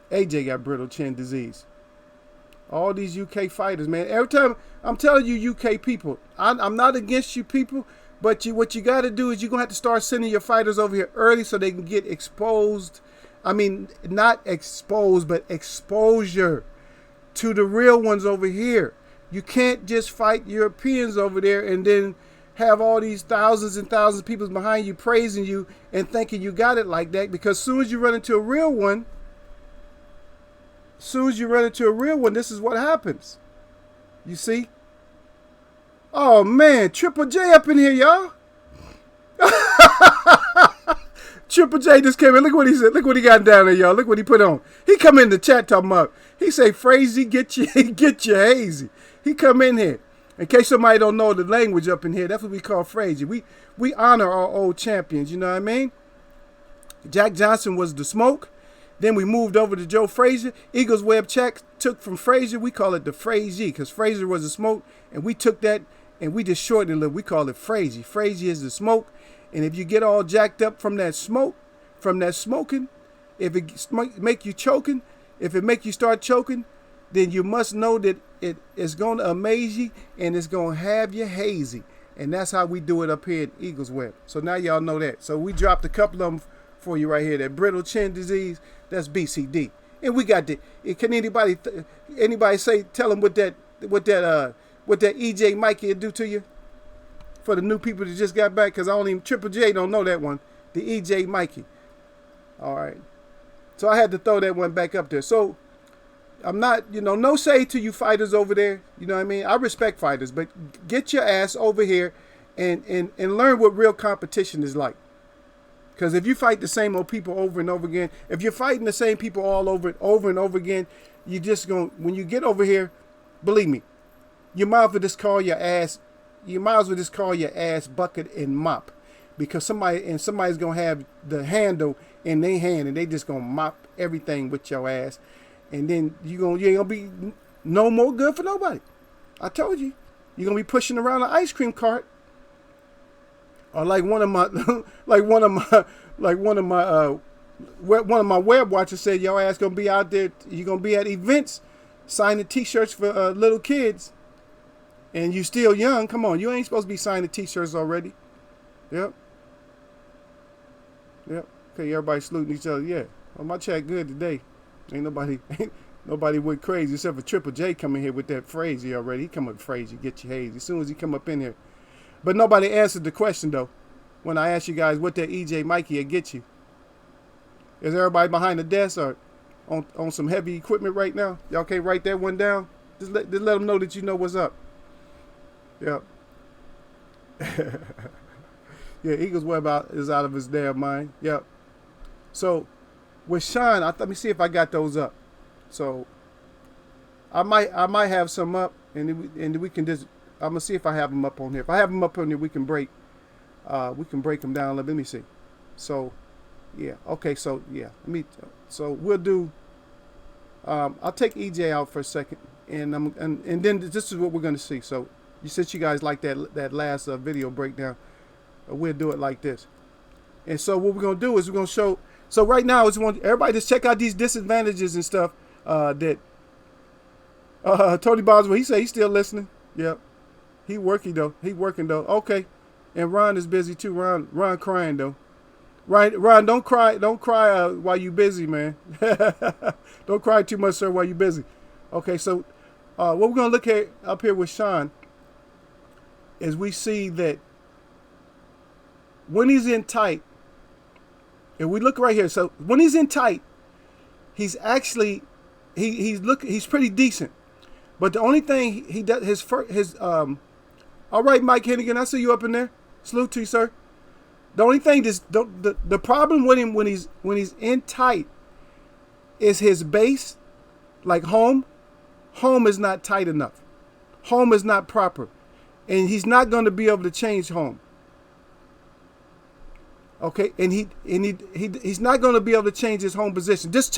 AJ got brittle chin disease. All these UK fighters, man. Every time, I'm telling you, UK people, I'm not against you people, but what you got to do is you're going to have to start sending your fighters over here early so they can get exposed. I mean, not exposed, but exposure to the real ones over here. You can't just fight Europeans over there and then have all these thousands and thousands of people behind you praising you and thinking you got it like that. Because as soon as you run into a real one, this is what happens. You see? Oh, man. Triple J up in here, y'all. Triple J just came in. Look what he said. Look what he got down there, y'all. Look what he put on. He come in the chat talking about. He say, "Frazee, get you hazy." He come in here. In case somebody don't know the language up in here, that's what we call Frazee. We honor our old champions. You know what I mean? Jack Johnson was the smoke. Then we moved over to Joe Frazier. Eagles Web Check took from Frazier. We call it the Frazee because Frazier was the smoke, and we took that and we just shortened it a little. We call it Frazee. Frazee is the smoke. And if you get all jacked up from that smoke, from that smoking, if it make you choking, if it make you start choking, then you must know that it is going to amaze you and it's going to have you hazy. And that's how we do it up here at Eagles Web. So now y'all know that. So we dropped a couple of them for you right here. That brittle chin disease, that's BCD. And we got the. Can anybody tell them what that EJ Mikey will do to you? For the new people that just got back, because Triple J don't know that one. The EJ Mikey. All right. So I had to throw that one back up there. So I'm not, no shade to you fighters over there. You know what I mean? I respect fighters, but get your ass over here and learn what real competition is like. Because if you fight the same old people over and over again, if you're fighting the same people all over and over again, you just going, when you get over here, believe me, you might as well just call your ass, bucket and mop. Because somebody's gonna have the handle in their hand and they just gonna mop everything with your ass. And then you ain't gonna be no more good for nobody. I told you. You're gonna be pushing around an ice cream cart. Or like one of my web watchers said, your ass gonna be out there, you're gonna be at events signing t-shirts for little kids. And you still young. Come on, you ain't supposed to be signing t-shirts already. Yep. Okay, everybody saluting each other. Yeah. Well, my chat good today. Ain't nobody went crazy except for Triple J coming here with that phrase already. He come up with phrase, you get your haze as soon as he come up in here. But nobody answered the question though. When I asked you guys what that EJ Mikey will get you. Is everybody behind the desk or on some heavy equipment right now? Y'all can't write that one down? Just let them know that you know what's up. Yep. Yeah, Eagles Web is out of his damn mind. Yep. So with Sean, let me see if I got those up. So I might have some up, and we can just. I'm gonna see if I have them up on here. If I have them up on here, we can break them down. Let me see. So yeah, okay. So yeah, So we'll do. I'll take EJ out for a second, and then this is what we're gonna see. So since you guys like that last video breakdown, we'll do it like this. And so what we're gonna do is we're gonna show. So right now, everybody just check out these disadvantages and stuff that Tony Boswell. He said he's still listening. Yep. He working though. Okay. And Ron is busy too. Ron crying though. Ron, don't cry while you busy, man. Don't cry too much, sir, while you busy. Okay, so what we're gonna look at up here with Sean is we see that when he's in tight, and we look right here. So when he's in tight, he's actually he's pretty decent. But the only thing he does all right, Mike Hennigan, I see you up in there. Salute to you, sir. The only thing the problem with him when he's in tight is his base, like home. Home is not tight enough. Home is not proper, and he's not going to be able to change home. Okay, and he's not going to be able to change his home position. Just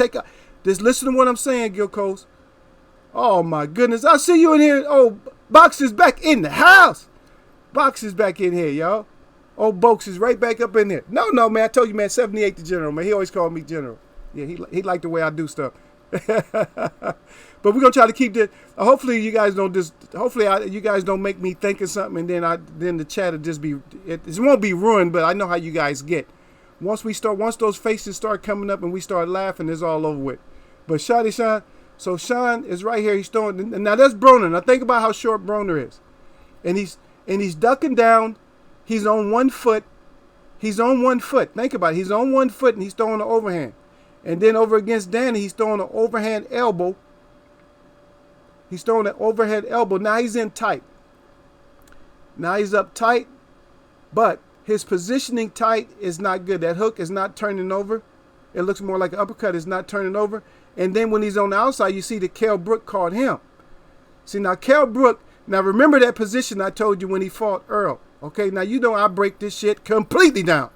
listen to what I'm saying, Gilcos. Oh my goodness, I see you in here. Oh, Box is back in the house. Box is back in here, y'all. Old Box is right back up in there. No, man, I told you, man, 78 the general, man. He always called me general. Yeah, he liked the way I do stuff. But we're gonna try to keep this. Hopefully, you guys don't you guys don't make me think of something, and then the chat will just be. It won't be ruined, but I know how you guys get. Once those faces start coming up and we start laughing, it's all over with. But Sean. So Sean is right here. He's throwing. Now that's Broner. Now think about how short Broner is, and he's ducking down. He's on one foot. Think about it. He's on one foot and he's throwing an overhand. And then over against Danny, he's throwing an overhand elbow. Now he's in tight. Now he's up tight, but his positioning tight is not good. That hook is not turning over. It looks more like an uppercut. It's not turning over. And then when he's on the outside, you see that Kell Brook caught him. See, now Kell Brook, now remember that position I told you when he fought Earl. Okay, now you know I break this shit completely down.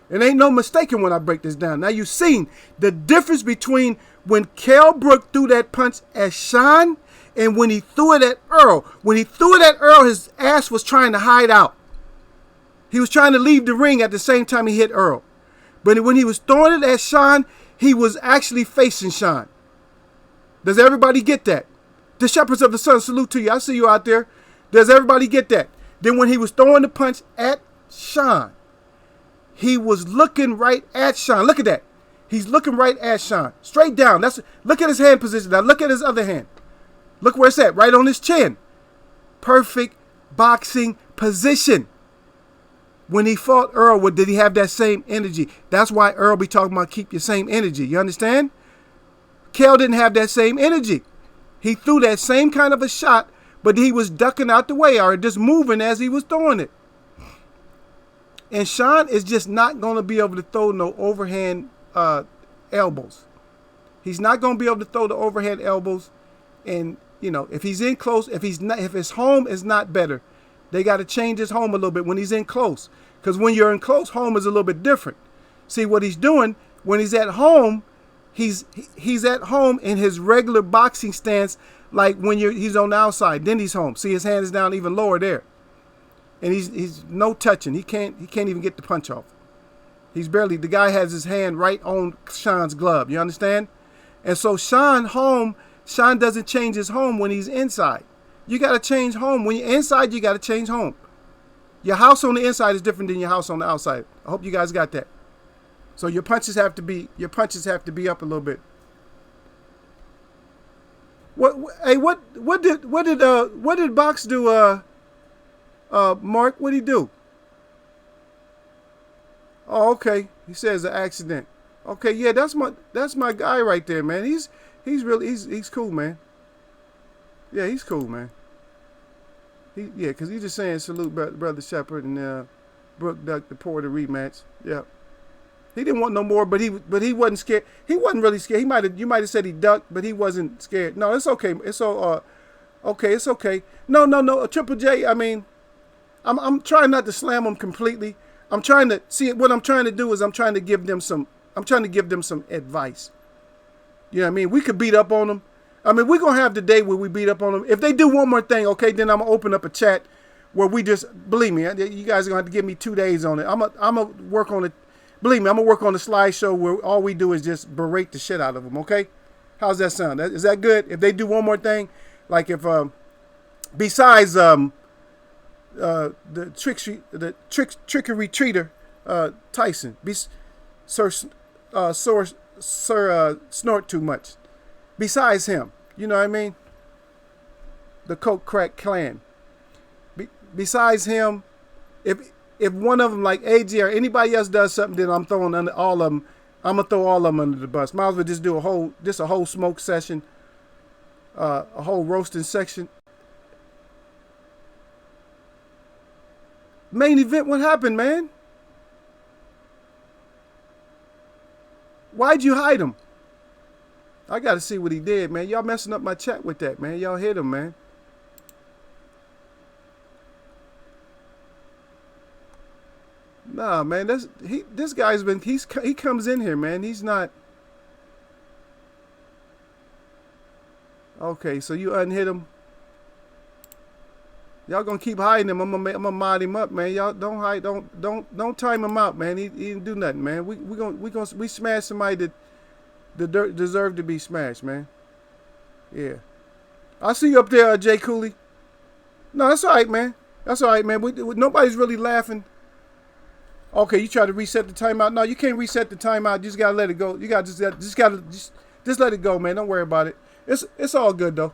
It ain't no mistaking when I break this down. Now you've seen the difference between when Kell Brook threw that punch at Sean and when he threw it at Earl. When he threw it at Earl, his ass was trying to hide out. He was trying to leave the ring at the same time he hit Earl. But when he was throwing it at Sean, he was actually facing Sean. Does everybody get that? The Shepherds of the Sun, salute to you. I see you out there. Does everybody get that? Then when he was throwing the punch at Sean, he was looking right at Sean. Look at that. He's looking right at Sean. Straight down. Look at his hand position. Now look at his other hand. Look where it's at. Right on his chin. Perfect boxing position. When he fought Earl, did he have that same energy? That's why Earl be talking about keep your same energy. You understand? Kel didn't have that same energy. He threw that same kind of a shot, but he was ducking out the way or just moving as he was throwing it. And Sean is just not going to be able to throw no overhand elbows. He's not going to be able to throw the overhand elbows. And, you know, if he's in close, if his home is not better, they got to change his home a little bit when he's in close. Because when you're in close, home is a little bit different. See, what he's doing when he's at home, he's at home in his regular boxing stance, like when he's on the outside. Then he's home. See, his hand is down even lower there. And he's no touching. He can't even get the punch off. The guy has his hand right on Sean's glove. You understand? And so Sean doesn't change his home when he's inside. You got to change home. When you're inside, you got to change home. Your house on the inside is different than your house on the outside. I hope you guys got that. So your punches have to be up a little bit. What did Box do? Mark, what'd he do? Oh, okay. He says an accident. Okay, yeah, that's my guy right there, man. He's cool, man. Yeah, he's cool, man. Because he's just saying salute Brother Shepard and Brooke Duck, the Porter rematch. Yeah. He didn't want no more, but he wasn't scared. He wasn't really scared. You might have said he ducked, but he wasn't scared. No, it's okay. It's all okay. It's okay. No. Triple J. I mean, I'm trying not to slam them completely. I'm trying to see what I'm trying to do is I'm trying to give them some advice. You know what I mean? We could beat up on them. I mean, we're gonna have the day where we beat up on them. If they do one more thing, okay, then I'm gonna open up a chat where we just believe me. You guys are gonna have to give me 2 days on it. I'm gonna work on it. Believe me, I'm gonna work on the slideshow where all we do is just berate the shit out of them. Okay, how's that sound? Is that good? If they do one more thing, like if besides the trickery treater Tyson, Sir snort too much. Besides him, you know what I mean? The Coke Crack Clan. Besides him, if one of them like AJ or anybody else does something, then I'm throwing under all of them. I'm gonna throw all of them under the bus. Might as well just do a whole smoke session, a whole roasting section. Main event, what happened, man? Why'd you hide him? I gotta see what he did, man. Y'all messing up my chat with that, man. Y'all hit him, man. Nah, man. This guy's been. He comes in here, man. He's not. Okay, so you unhit him. Y'all gonna keep hiding him. I'm gonna mod him up, man. Y'all don't hide. Don't time him out, man. He didn't do nothing, man. We smash somebody that deserve to be smashed, man. Yeah. I see you up there, Jay Cooley. No, that's all right, man. That's all right, man. Nobody's really laughing. Okay, you try to reset the timeout. No, you can't reset the timeout. You just gotta let it go. You gotta just let it go, man. Don't worry about it. It's all good though.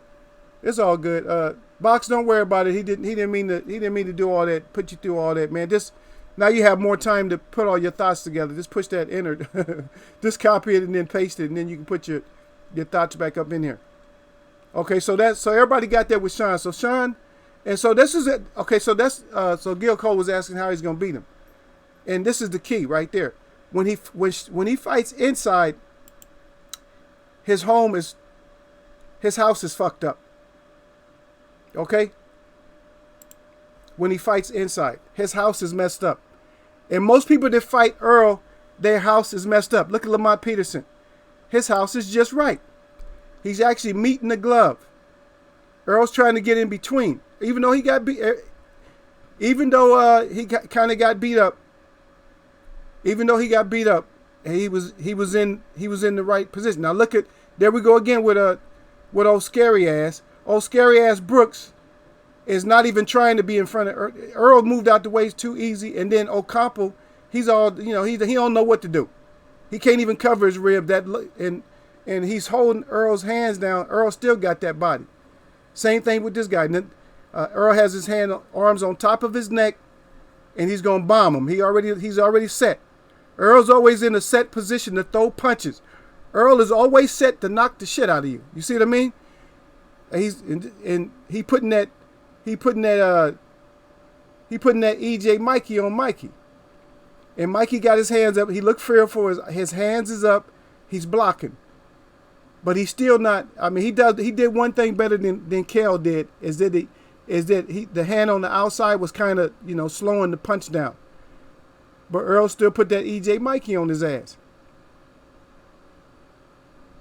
It's all good. Box, don't worry about it. He didn't mean to do all that. Put you through all that, man. Now you have more time to put all your thoughts together. Just push that enter. Just copy it and then paste it, and then you can put your thoughts back up in here. Okay, so everybody got that with Sean. So Sean, and so this is it. Okay, so so Gil Cole was asking how he's gonna beat him, and this is the key right there. When he fights inside, his house is fucked up. Okay? When he fights inside, his house is messed up. And most people that fight Earl, their house is messed up. Look at Lamont Peterson. His house is just right. He's actually meeting the glove. Earl's trying to get in between. Even though he got beat, kind of got beat up. Even though he got beat up, he was in the right position. Now look at, there we go again with old scary ass. Old scary ass Brooks is not even trying to be in front of Earl. Earl moved out the way too easy, and then Ocampo, he's all, he don't know what to do. He can't even cover his rib. And he's holding Earl's hands down. Earl still got that body. Same thing with this guy. Earl has his arms on top of his neck, and he's gonna bomb him. He's already set. Earl's always in a set position to throw punches. Earl is always set to knock the shit out of you. You see what I mean? And he putting that EJ Mikey on Mikey. And Mikey got his hands up. He looked fearful. His hands is up. He's blocking. But he's still not. I mean, he did one thing better than Kel did. The hand on the outside was kind of, slowing the punch down. But Earl still put that EJ Mikey on his ass.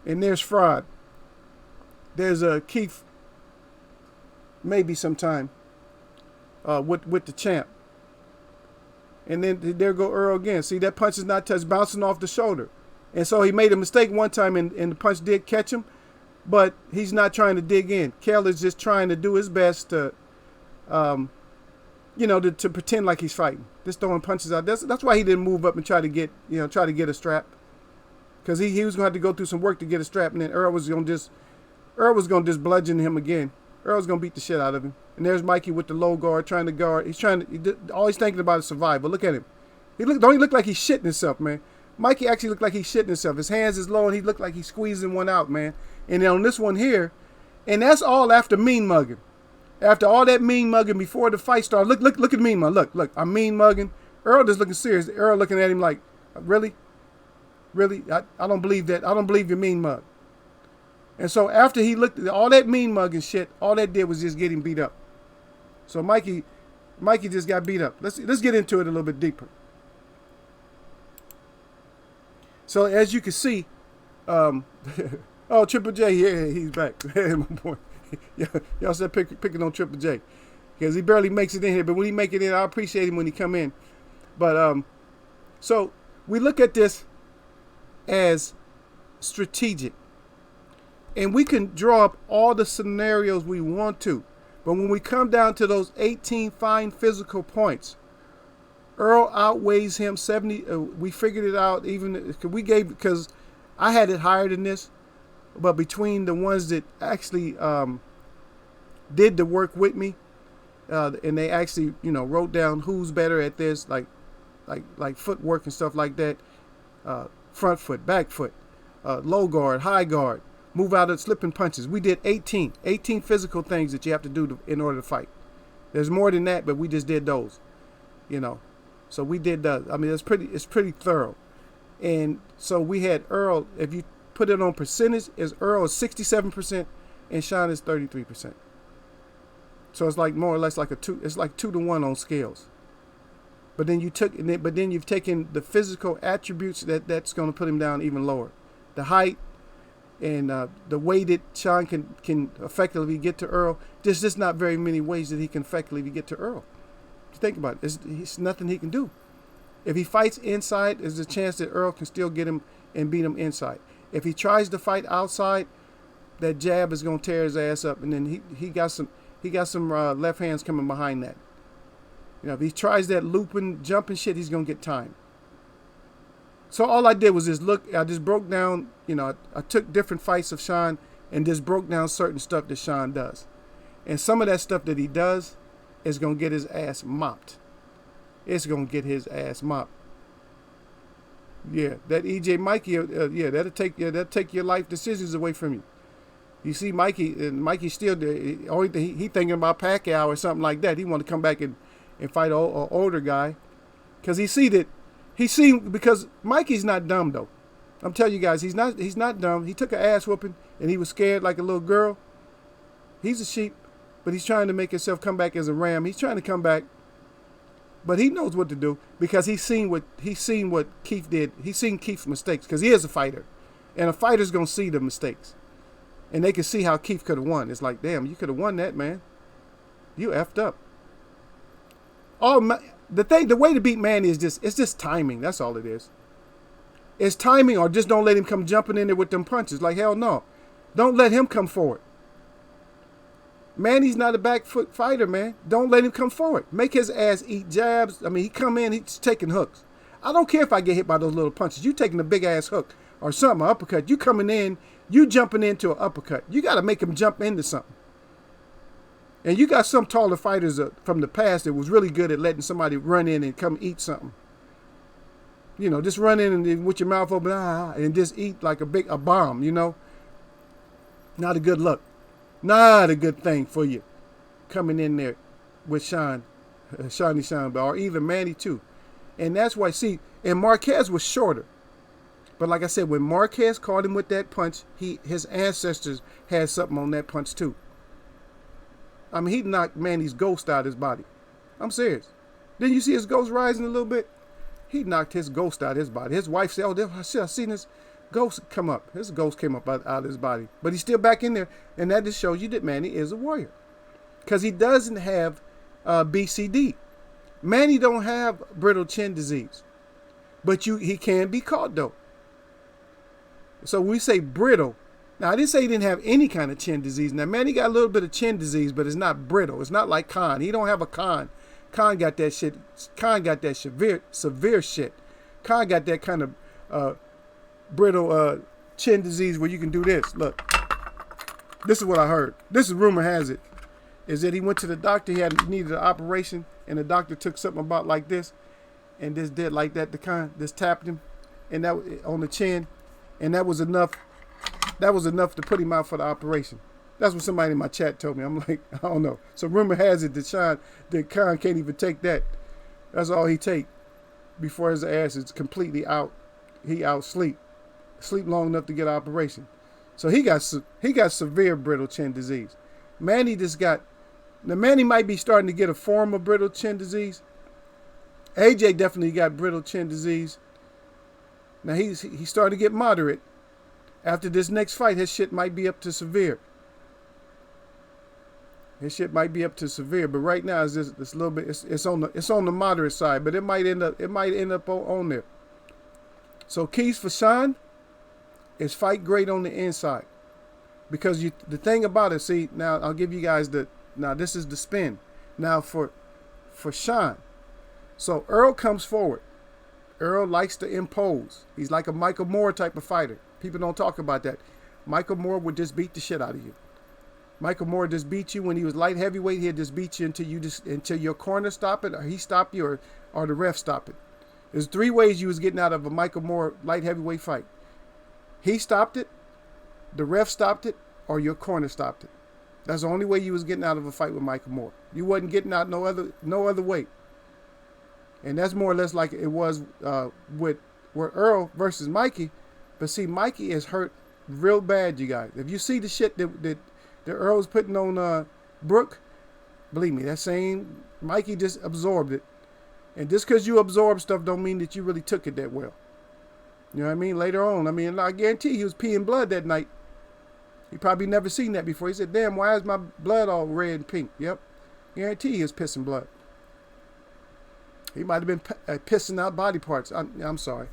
And there's fraud. There's a Keith. Maybe sometime. With the champ. And then there go Earl again. See, that punch is not touched, bouncing off the shoulder. And so he made a mistake one time, and the punch did catch him, but he's not trying to dig in. Kel is just trying to do his best to, to pretend like he's fighting. Just throwing punches out. That's why he didn't move up and try to get a strap, because he was going to have to go through some work to get a strap, and then Earl was going to just bludgeon him again. Earl's going to beat the shit out of him. And there's Mikey with the low guard, trying to guard. All he's thinking about is survival. Look at him. Don't he look like he's shitting himself, man? Mikey actually looked like he's shitting himself. His hands is low, and he looked like he's squeezing one out, man. And then on this one here, and that's all after mean mugging. After all that mean mugging before the fight started. Look at mean mug. Look. I'm mean mugging. Earl just looking serious. Earl looking at him like, really? Really? I don't believe that. I don't believe your mean mug. And so after he looked at all that mean mugging shit, all that did was just get him beat up. So Mikey just got beat up. Let's get into it a little bit deeper. So as you can see, oh, Triple J, yeah, he's back. My boy. Y'all said picking on Triple J because he barely makes it in here, but when he make it in, I appreciate him when he come in. But so we look at this as strategic, and we can draw up all the scenarios we want to, but when we come down to those 18 fine physical points, Earl outweighs him 70. We figured it out because I had it higher than this, but between the ones that actually did the work with me, and they actually wrote down who's better at this, like footwork and stuff like that, front foot, back foot, low guard, high guard, move out of slipping punches. We did 18 physical things that you have to do in order to fight. There's more than that, but we just did those, So we did it's pretty thorough. And so we had Earl, if you put it on percentage, Earl is 67% and Sean is 33%. So it's like more or less like it's like 2 to 1 on scales. But then you've taken the physical attributes that's going to put him down even lower. The height and the way that Sean can effectively get to Earl. There's just not very many ways that he can effectively get to Earl. Think about it. It's nothing he can do. If he fights inside, there's a chance that Earl can still get him and beat him inside. If he tries to fight outside, that jab is going to tear his ass up, and then he got some left hands coming behind that. If he tries that looping, jumping shit, he's going to get time. So all I did was just look. I just broke down. I took different fights of Sean and just broke down certain stuff that Sean does, and some of that stuff that he does is going to get his ass mopped. It's going to get his ass mopped. Yeah, that EJ Mikey, that'll take your life decisions away from you. You see Mikey still, the only thing he thinking about Pacquiao or something like that. He want to come back and fight an older guy. Because because Mikey's not dumb though. I'm telling you guys, he's not dumb. He took an ass whooping and he was scared like a little girl. He's a sheep. But he's trying to make himself come back as a ram. He's trying to come back, but he knows what to do because he's seen what Keith did. He's seen Keith's mistakes because he is a fighter, and a fighter's gonna see the mistakes, and they can see how Keith could have won. It's like, damn, you could have won that, man. You effed up. The way to beat Manny is just timing. That's all it is. It's timing, or just don't let him come jumping in there with them punches. Like hell no, don't let him come forward. Manny's not a back foot fighter, man. Don't let him come forward. Make his ass eat jabs. I mean, he come in, he's taking hooks. I don't care if I get hit by those little punches. You taking a big ass hook or something, an uppercut. You coming in, you jumping into an uppercut. You got to make him jump into something. And you got some taller fighters from the past that was really good at letting somebody run in and come eat something. You know, just run in and with your mouth open and just eat like a bomb, you know. Not a good look. Not a good thing for you. Coming in there with Shawnee Sean, or even Manny too. And that's why, see, and Marquez was shorter. But like I said, when Marquez caught him with that punch, his ancestors had something on that punch too. I mean, he knocked Manny's ghost out of his body. I'm serious. Didn't you see his ghost rising a little bit? He knocked his ghost out of his body. His wife said, oh, shit, I seen his ghost come up. His ghost came up out of his body. But he's still back in there. And that just shows you that Manny is a warrior. Because he doesn't have BCD. Manny don't have brittle chin disease. But he can be caught, though. So when we say brittle, now I didn't say he didn't have any kind of chin disease. Now Manny got a little bit of chin disease, but it's not brittle. It's not like Khan. He don't have a Khan. Khan got that shit. Khan got that severe shit. Khan got that kind of brittle chin disease where you can do this. Look, this is what I heard. This is rumor has it, is that he went to the doctor. He needed an operation, and the doctor took something about like this, and just did like that. The Khan just tapped him, and that on the chin, and that was enough. That was enough to put him out for the operation. That's what somebody in my chat told me. I'm like, I don't know. So rumor has it that Khan can't even take that. That's all he take before his ass is completely out. He sleep long enough to get an operation. So he got severe brittle chin disease. Manny Manny might be starting to get a form of brittle chin disease. AJ definitely got brittle chin disease. Now he's starting to get moderate. After this next fight, his shit might be up to severe. His shit might be up to severe, but right now it's just this little bit. It's on the moderate side, but it might end up on there. So keys for Sean is fight great on the inside, because the thing about it. See, now I'll give you guys this is the spin. Now for Sean, so Earl comes forward. Earl likes to impose. He's like a Michael Moore type of fighter. People don't talk about that. Michael Moore would just beat the shit out of you. Michael Moore just beat you when he was light heavyweight. He'd just beat you until your corner stop it, or he stop you, or the ref stop it. There's 3 ways you was getting out of a Michael Moore light heavyweight fight. He stopped it, the ref stopped it, or your corner stopped it. That's the only way you was getting out of a fight with Michael Moore. You wasn't getting out no other way. And that's more or less like it was with Earl versus Mikey. But see, Mikey is hurt real bad, you guys. If you see the shit that Earl's putting on Brooke, believe me, that same Mikey just absorbed it. And just because you absorb stuff don't mean that you really took it that well. You know what I mean? Later on, I guarantee he was peeing blood that night. He probably never seen that before. He said, damn, why is my blood all red and pink? Yep. Guarantee he was pissing blood. He might have been pissing out body parts. I'm sorry.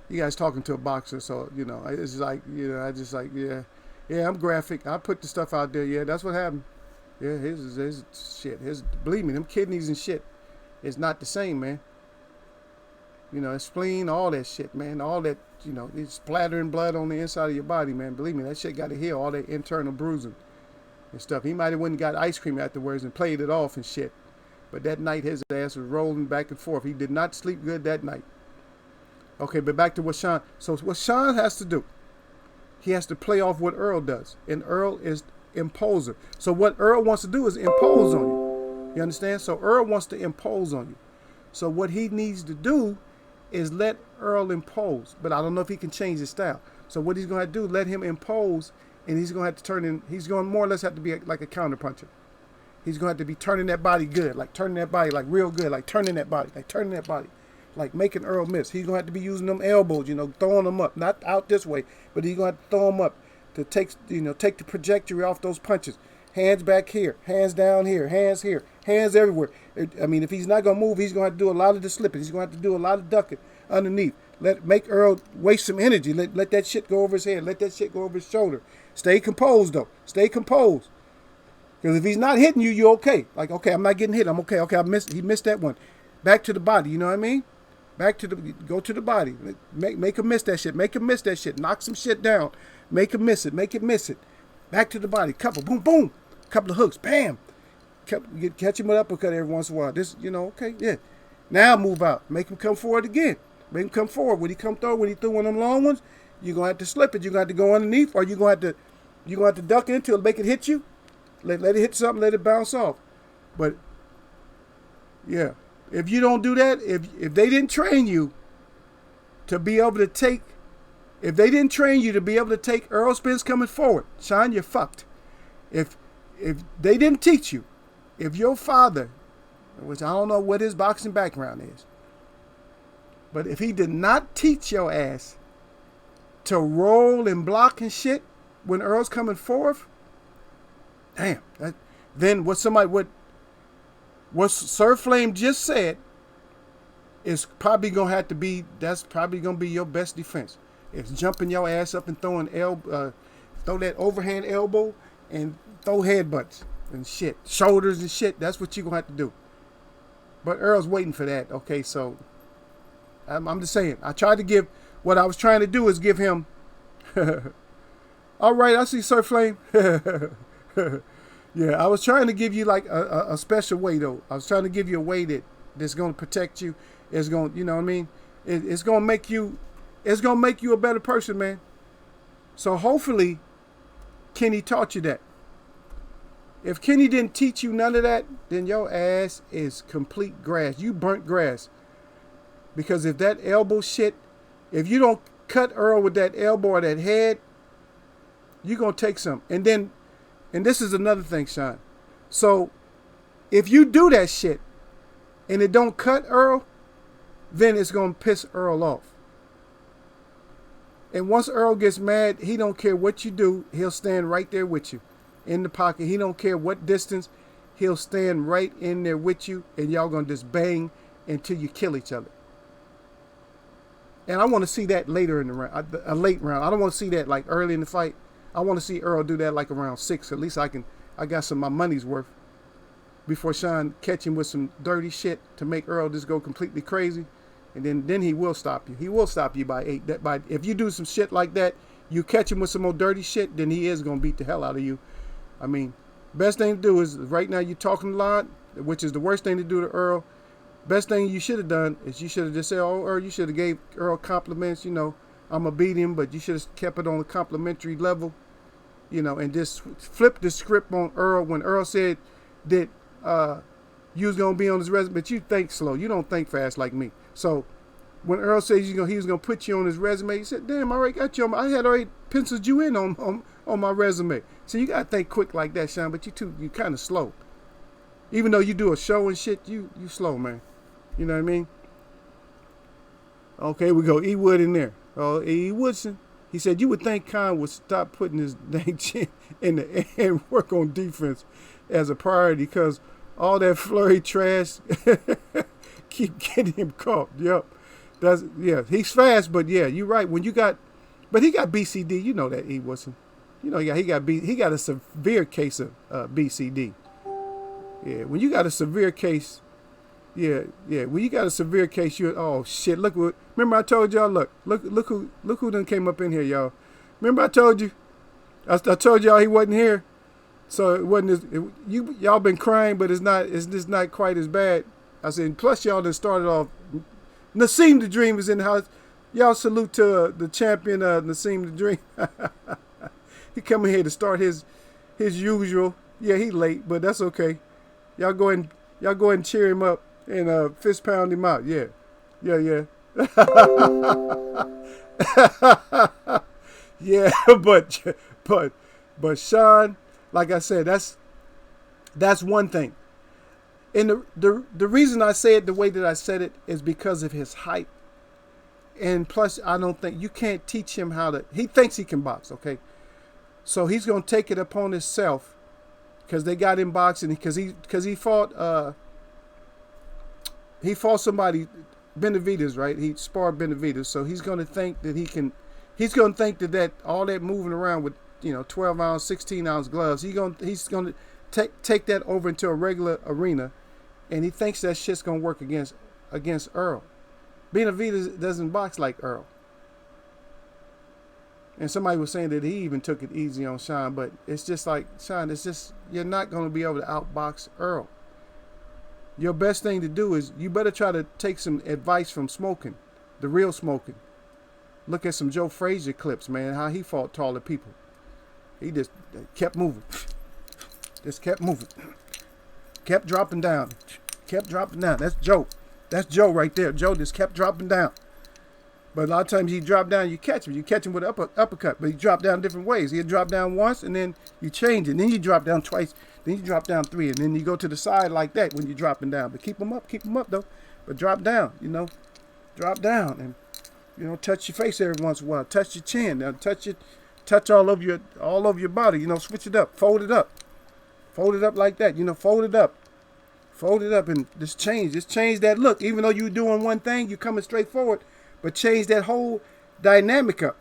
You guys talking to a boxer, so, you know, it's like, you know, I just like, yeah, I'm graphic. I put the stuff out there. Yeah, that's what happened. Yeah, his shit. Believe me, them kidneys and shit is not the same, man. You know, his spleen, all that shit, man. All that, you know, it's splattering blood on the inside of your body, man. Believe me, that shit got to heal. All that internal bruising and stuff. He might have went and got ice cream afterwards and played it off and shit. But that night, his ass was rolling back and forth. He did not sleep good that night. Okay, but back to what Sean. So what Sean has to do, he has to play off what Earl does. And Earl is imposer. So what Earl wants to do is impose on you. You understand? So Earl wants to impose on you. So what he needs to do is let Earl impose. But I don't know if he can change his style. So what he's going to have to do, let him impose, and he's going to have to turn in, he's going to more or less have to be like a counterpuncher. He's going to have to be turning that body good, like turning that body like real good, like turning that body, like making Earl miss. He's going to have to be using them elbows, you know, throwing them up, not out this way, but he's going to have to throw them up to take the trajectory off those punches. Hands back here, hands down here, hands everywhere. If he's not going to move, he's going to have to do a lot of the slipping. He's going to have to do a lot of ducking underneath. Make Earl waste some energy. Let that shit go over his head. Let that shit go over his shoulder. Stay composed, though. Stay composed. Because if he's not hitting you, you're okay. Like, okay, I'm not getting hit. I'm okay. Okay, he missed that one. Back to the body. You know what I mean? Go to the body. Make him miss that shit. Make him miss that shit. Knock some shit down. Make him miss it. Make it miss it. Back to the body. Couple, boom, boom. Couple of hooks. Bam. Catch him with an uppercut every once in a while. This, okay, yeah. Now move out. Make him come forward again. Make him come forward. When he come through, when he threw one of them long ones, you're gonna have to slip it. You're gonna have to go underneath, or you're gonna have to duck into it, make it hit you. Let it hit something, let it bounce off. But yeah, if you don't do that, if they didn't train you to be able to take, if they didn't train you to be able to take Earl spins coming forward, Sean, you're fucked. If they didn't teach you, if your father, which I don't know what his boxing background is, but if he did not teach your ass to roll and block and shit when Earl's coming forth, damn. Then what Sir Flame just said is probably gonna have to be. That's probably gonna be your best defense. It's jumping your ass up and throwing throw that overhand elbow and throw headbutts and shit, shoulders and shit. That's what you're gonna have to do. But Earl's waiting for that. Okay, so I'm just saying. I tried to give. What I was trying to do is give him. All right, I see Sir Flame. Yeah, I was trying to give you like a special way though. I was trying to give you a way that's going to protect you. It's going, you know what I mean? It's going to make you. It's going to make you a better person, man. So hopefully, Kenny taught you that. If Kenny didn't teach you none of that, then your ass is complete grass. You burnt grass. Because if that elbow shit, if you don't cut Earl with that elbow or that head, you're going to take some. And this is another thing, Sean. So if you do that shit and it don't cut Earl, then it's going to piss Earl off. And once Earl gets mad, he don't care what you do. He'll stand right there with you in the pocket. He don't care what distance. He'll stand right in there with you, and y'all going to just bang until you kill each other. And I want to see that later in the round, a late round. I don't want to see that like early in the fight. I want to see Earl do that like around 6. At least I got some of my money's worth before Sean catch him with some dirty shit to make Earl just go completely crazy. And then he will stop you. He will stop you by 8. If you do some shit like that, you catch him with some more dirty shit, then he is going to beat the hell out of you. I mean, best thing to do is right now you're talking a lot, which is the worst thing to do to Earl. Best thing you should have done is you should have just said, oh, Earl, you should have gave Earl compliments. You know, I'm going to beat him, but you should have kept it on a complimentary level, you know, and just flip the script on Earl when Earl said that you was going to be on his resume. But you think slow. You don't think fast like me. So when Earl says he was going to put you on his resume, he said, damn, I already got you on I had already penciled you in on my resume. So you got to think quick like that, Sean, but you kind of slow. Even though you do a show and shit, you slow, man. You know what I mean? Okay, we go E. Wood in there. Oh, E. Woodson. He said, you would think Khan would stop putting his dang chin in the air and work on defense as a priority because all that flurry trash keep getting him caught. Yep. He's fast, but yeah, you're right. But he got BCD. You know that, E. Woodson. You know, he got a severe case of BCD. Yeah, when you got a severe case, when you got a severe case, oh shit, remember I told y'all, look who done came up in here, y'all. Remember I told you, I told y'all he wasn't here, so it wasn't y'all been crying, but it's just not quite as bad. I said, plus y'all done started off, Nassim the Dream is in the house. Y'all salute to the champion, Nassim the Dream. He coming here to start his usual. Yeah, he late, but that's okay. Y'all go ahead and cheer him up and fist pound him out. Yeah. Yeah. but Sean, like I said, that's one thing. And the reason I say it the way that I said it is because of his height. And plus, I don't think you can't teach him he thinks he can box, okay? So he's going to take it upon himself because they got him boxing because he fought somebody, Benavidez, right? He sparred Benavidez, so he's going to think that he's going to think that all that moving around with 12-ounce, 16-ounce gloves, he's going to take that over into a regular arena, and he thinks that shit's going to work against Earl. Benavidez doesn't box like Earl. And somebody was saying that he even took it easy on Sean, but it's just like, Sean, you're not going to be able to outbox Earl. Your best thing to do is you better try to take some advice from Smoking. the real smoking. Look at some Joe Frazier clips, man, how he fought taller people. He just kept moving. Just kept moving. Kept dropping down. Kept dropping down. That's Joe. That's Joe right there. Joe just kept dropping down. But a lot of times he drop down, you catch him. You catch him with an uppercut. But he drop down different ways. He'll drop down once, and then you change it. Then you drop down twice. Then you drop down three. And then you go to the side like that when you're dropping down. But keep them up though. But drop down, Drop down. And, touch your face every once in a while. Touch your chin. Now touch all over your body. Switch it up. Fold it up. Fold it up like that. Fold it up. Fold it up and just change. Just change that look. Even though you're doing one thing, you're coming straight forward. But change that whole dynamic up.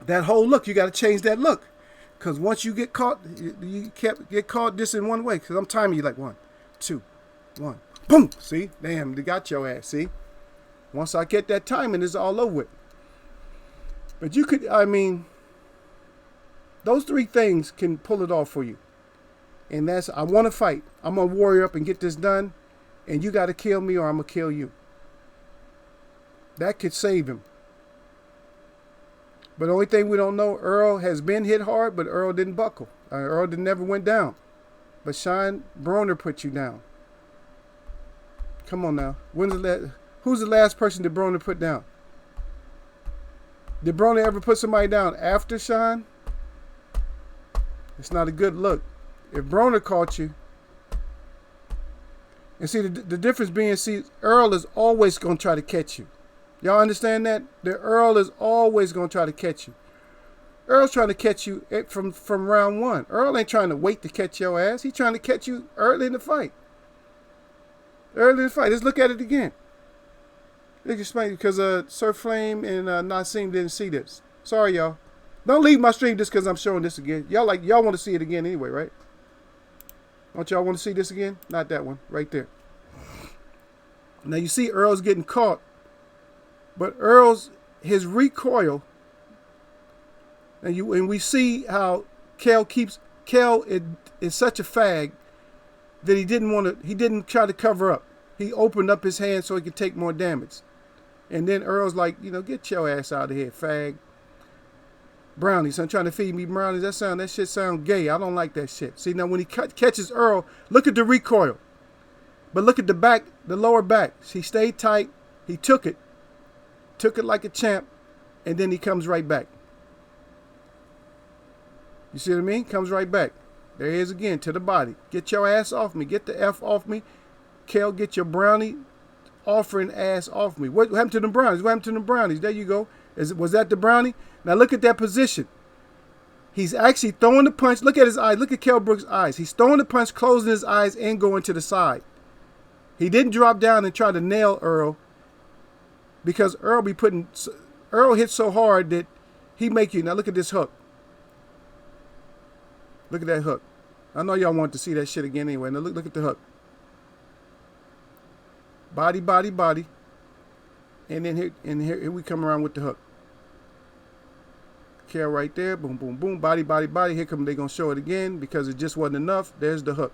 That whole look. You got to change that look. Because once you get caught, you can't get caught just in one way. Because I'm timing you like 1, 2, 1. Boom. See? Damn, they got your ass. See? Once I get that timing, it's all over with. But those three things can pull it off for you. And that's, I want to fight. I'm going to warrior up and get this done. And you got to kill me or I'm going to kill you. That could save him. But the only thing we don't know, Earl has been hit hard, but Earl didn't buckle. Earl never went down. But Sean Broner put you down. Come on now. Who's the last person that Broner put down? Did Broner ever put somebody down after Sean? It's not a good look. If Broner caught you, and see the difference being, Earl is always going to try to catch you. Y'all understand that? The Earl is always going to try to catch you. Earl's trying to catch you from round one. Earl ain't trying to wait to catch your ass. He's trying to catch you early in the fight. Early in the fight. Let's look at it again. Let's explain because Sir Flame and Nassim didn't see this. Sorry, y'all. Don't leave my stream just because I'm showing this again. Y'all want to see it again anyway, right? Don't y'all want to see this again? Not that one. Right there. Now you see Earl's getting caught. But his recoil, and we see how Kel is such a fag that he didn't try to cover up. He opened up his hand so he could take more damage. And then Earl's like, get your ass out of here, fag. Brownies, I'm trying to feed me brownies. That shit sound gay. I don't like that shit. See, now when he catches Earl, look at the recoil. But look at the back, the lower back. He stayed tight. He took it like a champ, and then he comes right back. You see what I mean? Comes right back. There he is again, to the body. Get your ass off me. Get the F off me. Kel, get your brownie offering ass off me. What happened to the brownies? What happened to the brownies? There you go. Was that the brownie? Now look at that position. He's actually throwing the punch. Look at his eyes. Look at Kel Brook's eyes. He's throwing the punch, closing his eyes, and going to the side. He didn't drop down and try to nail Earl. Because Earl hit so hard that he make you. Now look at this hook. Look at that hook. I know y'all want to see that shit again anyway. Now look at the hook. Body, body, body. And then here we come around with the hook. Kel right there. Boom, boom, boom. Body, body, body. Here come they gonna show it again because it just wasn't enough. There's the hook.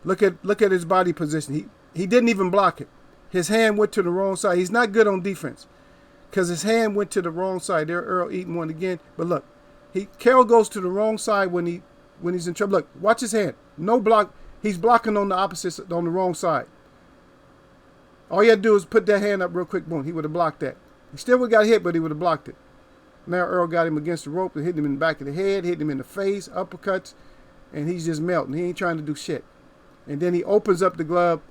Look at his body position. He didn't even block it. His hand went to the wrong side. He's not good on defense because his hand went to the wrong side. There, Earl eating one again. But look, Kel goes to the wrong side when he's in trouble. Look, watch his hand. No block. He's blocking on the wrong side. All you had to do is put that hand up real quick. Boom. He would have blocked that. He still would have got hit, but he would have blocked it. Now Earl got him against the rope and hit him in the back of the head, hit him in the face, uppercuts, and he's just melting. He ain't trying to do shit. And then he opens up the glove,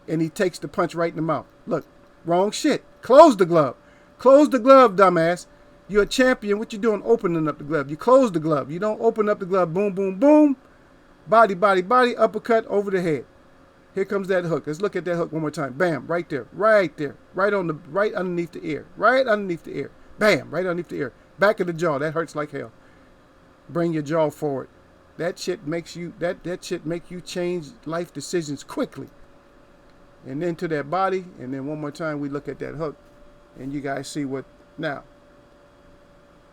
and he takes the punch right in the mouth. Look, wrong shit. Close the glove. Close the glove, dumbass. You're a champion. What you doing opening up the glove? You close the glove. You don't open up the glove. Boom, boom, boom. Body, body, body. Uppercut over the head. Here comes that hook. Let's look at that hook one more time. Bam, right there. Right there. Right underneath the ear. Right underneath the ear. Bam, right underneath the ear. Back of the jaw. That hurts like hell. Bring your jaw forward. That shit makes you make you change life decisions quickly. And then to that body, and then one more time we look at that hook, and you guys see what now.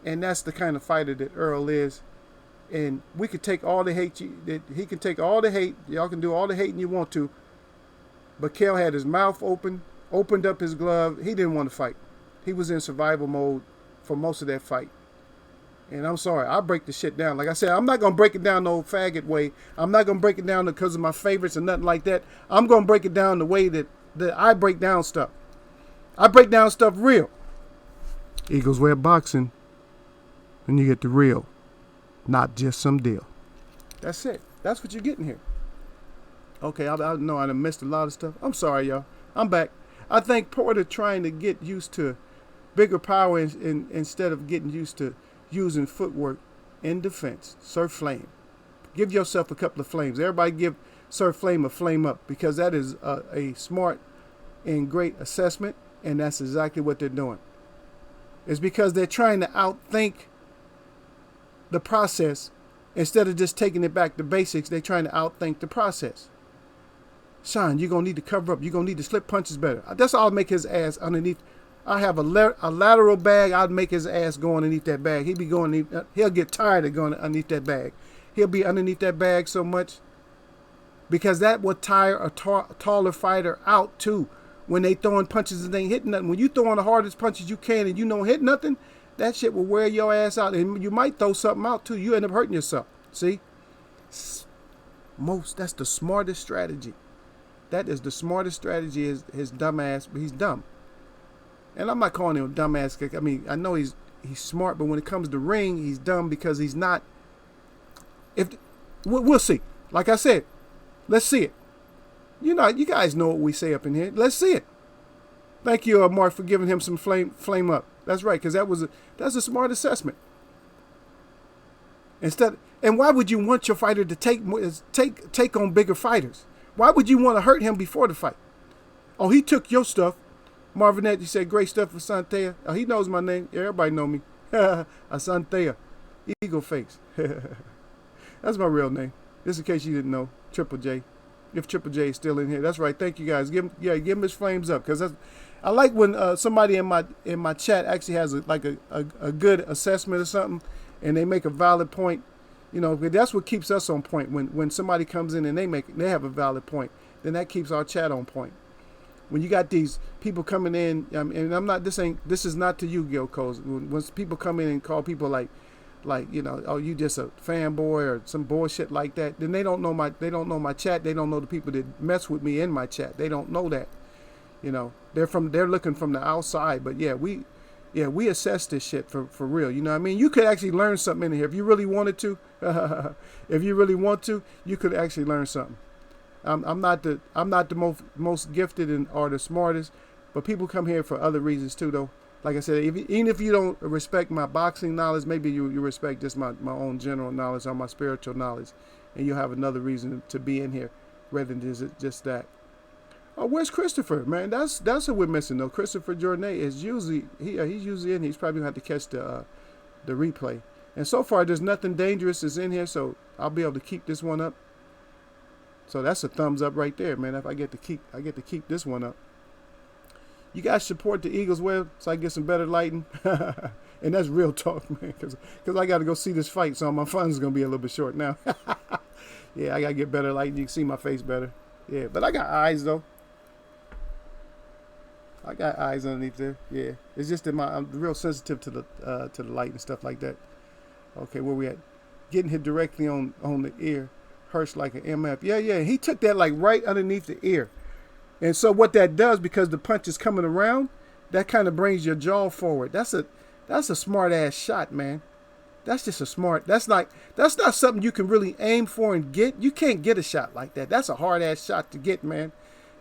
And that's the kind of fighter that Earl is. And we could take all the hate he can take all the hate. Y'all can do all the hating you want to. But Kale had his mouth open, opened up his glove. He didn't want to fight. He was in survival mode for most of that fight. And I'm sorry, I'll break the shit down. Like I said, I'm not going to break it down the old faggot way. I'm not going to break it down because of my favorites or nothing like that. I'm going to break it down the way that I break down stuff. I break down stuff real. Eagles Way of Boxing. And you get the real, not just some deal. That's it. That's what you're getting here. Okay, I know I done missed a lot of stuff. I'm sorry, y'all. I'm back. I think Porter trying to get used to bigger power instead of getting used to using footwork in defense. Sir Flame. Give yourself a couple of flames. Everybody give Sir Flame a flame up, because that is a smart and great assessment, and that's exactly what they're doing. It's because they're trying to outthink the process instead of just taking it back to basics. They're trying to outthink the process. Sean, you're going to need to cover up. You're going to need to slip punches better. That's all I'll make his ass underneath. I have a lateral bag. I'd make his ass go underneath that bag. He'll get tired of going underneath that bag. He'll be underneath that bag so much because that would tire a taller fighter out too. When they throwing punches and they ain't hitting nothing. When you throwing the hardest punches you can and you don't hit nothing, that shit will wear your ass out. And you might throw something out too. You end up hurting yourself. See? That's the smartest strategy. That is the smartest strategy. Is his dumb ass, but he's dumb. And I'm not calling him a dumb ass. I mean, I know he's smart, but when it comes to ring, he's dumb because he's not. We'll see. Like I said, let's see it. You guys know what we say up in here. Let's see it. Thank you, Mark, for giving him some flame up. That's right, because that's a smart assessment. And why would you want your fighter to take on bigger fighters? Why would you want to hurt him before the fight? Oh, he took your stuff. Marvinette, you said great stuff for Santea. Oh, he knows my name. Everybody know me. Santea. Eagle face. That's my real name. Just in case you didn't know. Triple J. If Triple J is still in here. That's right. Thank you guys. Give him his flames up. Because I like when somebody in my chat actually has a good assessment or something, and they make a valid point. That's what keeps us on point. When somebody comes in and they have a valid point, then that keeps our chat on point. When you got these people coming in, and this is not to you, Gil Coles. When people come in and call people like oh, you just a fanboy or some bullshit like that, then they don't know my chat. They don't know the people that mess with me in my chat. They don't know that. They're looking from the outside. But we assess this shit for real. You know what I mean? You could actually learn something in here if you really wanted to. If you really want to, you could actually learn something. I'm not the most gifted or the smartest, but people come here for other reasons too, though. Like I said, even if you don't respect my boxing knowledge, maybe you respect just my own general knowledge or my spiritual knowledge, and you'll have another reason to be in here rather than just that. Oh, where's Christopher? Man, that's what we're missing though. Christopher Jornet is usually he's usually in. He's probably going to have to catch the replay. And so far, there's nothing dangerous is in here, so I'll be able to keep this one up. So that's a thumbs up right there, man. If I get to keep this one up. You guys support the Eagles Web so I get some better lighting. And that's real talk, man, because I got to go see this fight, so my funds going to be a little bit short now. Yeah, I got to get better lighting. You can see my face better. Yeah, but I got eyes, though. I got eyes underneath there. Yeah, it's just that I'm real sensitive to the light and stuff like that. Okay, where we at? Getting hit directly on the ear hurts like an MF. Yeah, he took that like right underneath the ear. And so what that does, because the punch is coming around, that kind of brings your jaw forward. That's a smart ass shot, man. That's not something you can really aim for and get. You can't get a shot like that. That's a hard ass shot to get, man.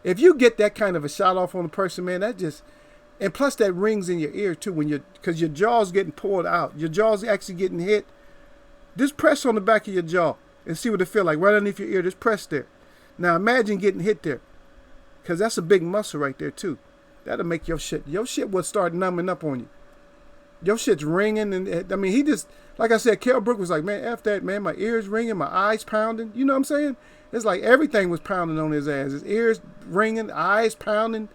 If you get that kind of a shot off on a person, man, and plus that rings in your ear too because your jaw's getting pulled out. Your jaw's actually getting hit. Just press on the back of your jaw and see what it feel like right underneath your ear. Just press there. Now imagine getting hit there. Because that's a big muscle right there, too. That'll make your shit will start numbing up on you. Your shit's ringing. And I mean, he just, like I said, Kell Brook was like, man, F that, man. My ears ringing, my eyes pounding. You know what I'm saying? It's like everything was pounding on his ass. His ears ringing, eyes pounding,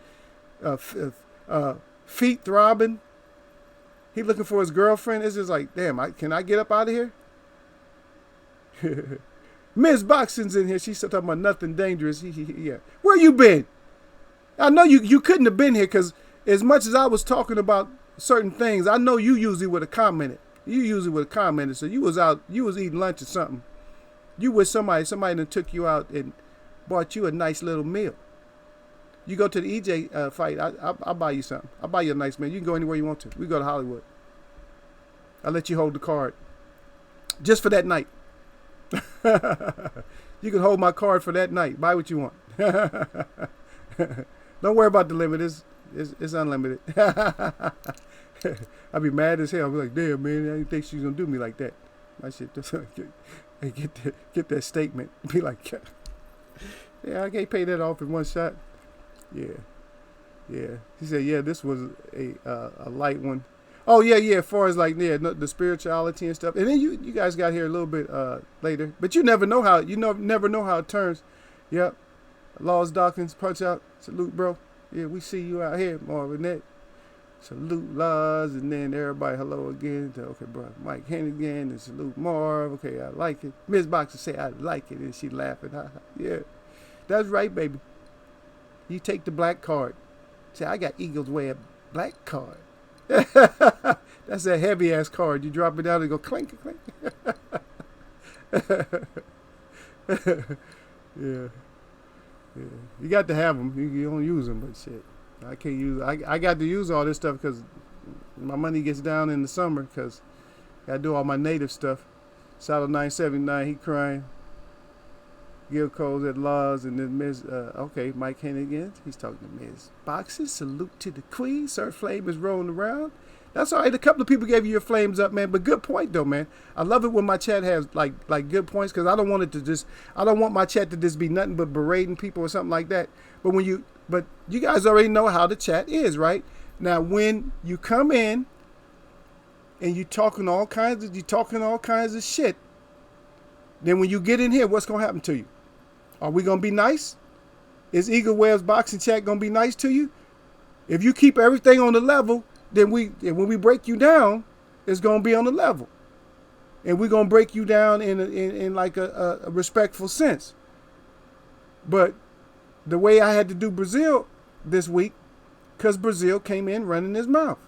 feet throbbing. He looking for his girlfriend. It's just like, damn, can I get up out of here? Ms. Boxing's in here. She's talking about nothing dangerous. Yeah. Where you been? I know you couldn't have been here because as much as I was talking about certain things, I know you usually would have commented. You usually would have commented. So you was out, you was eating lunch or something. You with somebody that took you out and bought you a nice little meal. You go to the EJ fight, I'll buy you something. I'll buy you a nice meal. You can go anywhere you want to. We go to Hollywood. I'll let you hold the card. Just for that night. You can hold my card for that night. Buy what you want. Don't worry about the limit. It's unlimited. I'll be mad as hell. I'll be like, damn, man, I didn't think she's going to do me like that. My shit, get that statement. Be like, yeah, I can't pay that off in one shot. Yeah. He said, yeah, this was a light one. Oh, yeah, as far as like, yeah, the spirituality and stuff. And then you guys got here a little bit later. But you never know how it turns. Yep. Laws, doctrines, punch out. Salute, bro. Yeah, we see you out here, Marvinette. Salute, Laws, and then everybody hello again. Okay, bro, Mike Hennigan, and salute Marv. Okay, I like it. Miss Boxer say I like it, and she laughing. Yeah, that's right, baby. You take the black card. Say, I got Eagles wear black card. That's a heavy ass card. You drop it down and go clink, clink. Yeah. You got to have them. You don't use them, but shit, I can't use. I got to use all this stuff because my money gets down in the summer because I do all my native stuff. Saddle 979, he crying. Gil Cole's at Laws, and then Ms. Okay, Mike Hennigan, he's talking to Ms. Boxes. Salute to the Queen. Sir Flame is rolling around. That's all right. A couple of people gave you your flames up, man. But good point, though, man. I love it when my chat has like good points because I don't want my chat to just be nothing but berating people or something like that. But you guys already know how the chat is, right? Now, when you come in and you talking all kinds of shit, then when you get in here, what's gonna happen to you? Are we gonna be nice? Is Eagle Webb's boxing chat gonna be nice to you? If you keep everything on the level, then when we break you down, it's gonna be on the level, and we're gonna break you down in like a respectful sense. But the way I had to do Brazil this week, because Brazil came in running his mouth.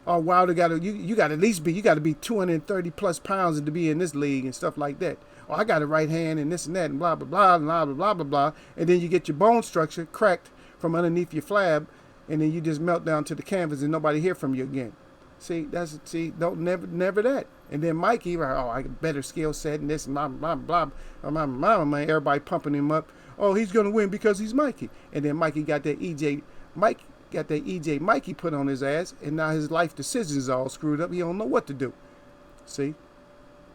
Oh, Wilder you got to be 230 plus pounds to be in this league and stuff like that. Oh, I got a right hand and this and that and blah blah blah and blah blah blah blah blah. And then you get your bone structure cracked from underneath your flab, and then you just melt down to the canvas and nobody hear from you again. Don't never that. And then Mikey, I got better skill set and this and blah blah blah blah. Man, everybody pumping him up. Oh, he's gonna win because he's Mikey. And then Mikey got that EJ Mikey put on his ass, and now his life decisions all screwed up. He don't know what to do. See,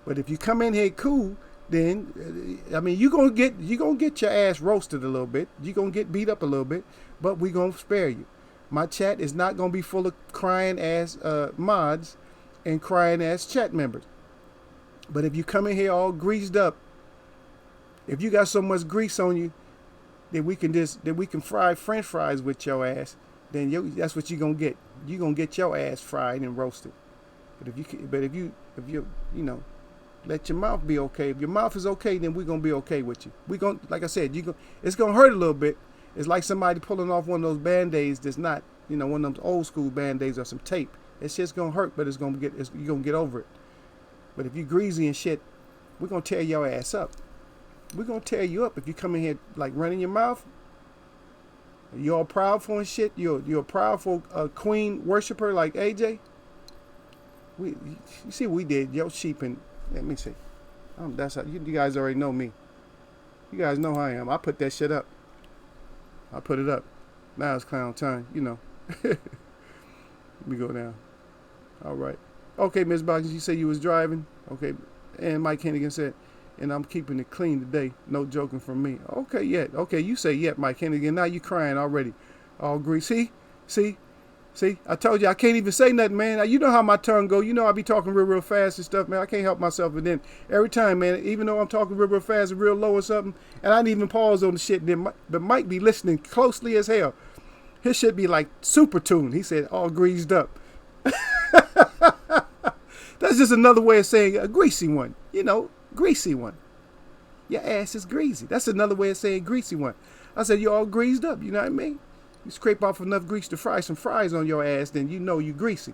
but if you come in here cool, then you're gonna get your ass roasted a little bit. You're gonna get beat up a little bit, but we gonna spare you. My chat is not gonna be full of crying ass mods and crying ass chat members. But if you come in here all greased up, if you got so much grease on you that we can fry French fries with your ass, then that's what you're gonna get. You're gonna get your ass fried and roasted. But if you let your mouth be okay. If your mouth is okay, then we're gonna be okay with you. We gonna, like I said, it's gonna hurt a little bit. It's like somebody pulling off one of those band-aids that's not, one of those old school band-aids or some tape. It's just gonna hurt, but you're gonna get over it. But if you greasy and shit, we're gonna tear your ass up. We're gonna tear you up if you come in here like running your mouth. You're all proudful and shit. You're a proudful queen worshiper like AJ. You see what we did, yo sheep, and let me see. That's how you guys already know me. You guys know how I am. I put that shit up. I put it up. Now it's clown time, Let me go down. All right. Okay, Miss Boxes, you say you was driving. Okay, and Mike Hennigan said, and I'm keeping it clean today. No joking from me. Okay, yeah. Okay, you say yeah, Mike Hennigan. Now you crying already. All agree. See? I told you I can't even say nothing, man. You know how my tongue go. I be talking real fast and stuff, man. I can't help myself. And then every time, man, even though I'm talking real fast and real low or something, and I didn't even pause on the shit, but Mike be listening closely as hell. His shit be like super tuned. He said all greased up. That's just another way of saying a greasy one. Greasy one. Your ass is greasy. That's another way of saying greasy one. I said, you're all greased up. You know what I mean? You scrape off enough grease to fry some fries on your ass, then you know you greasy,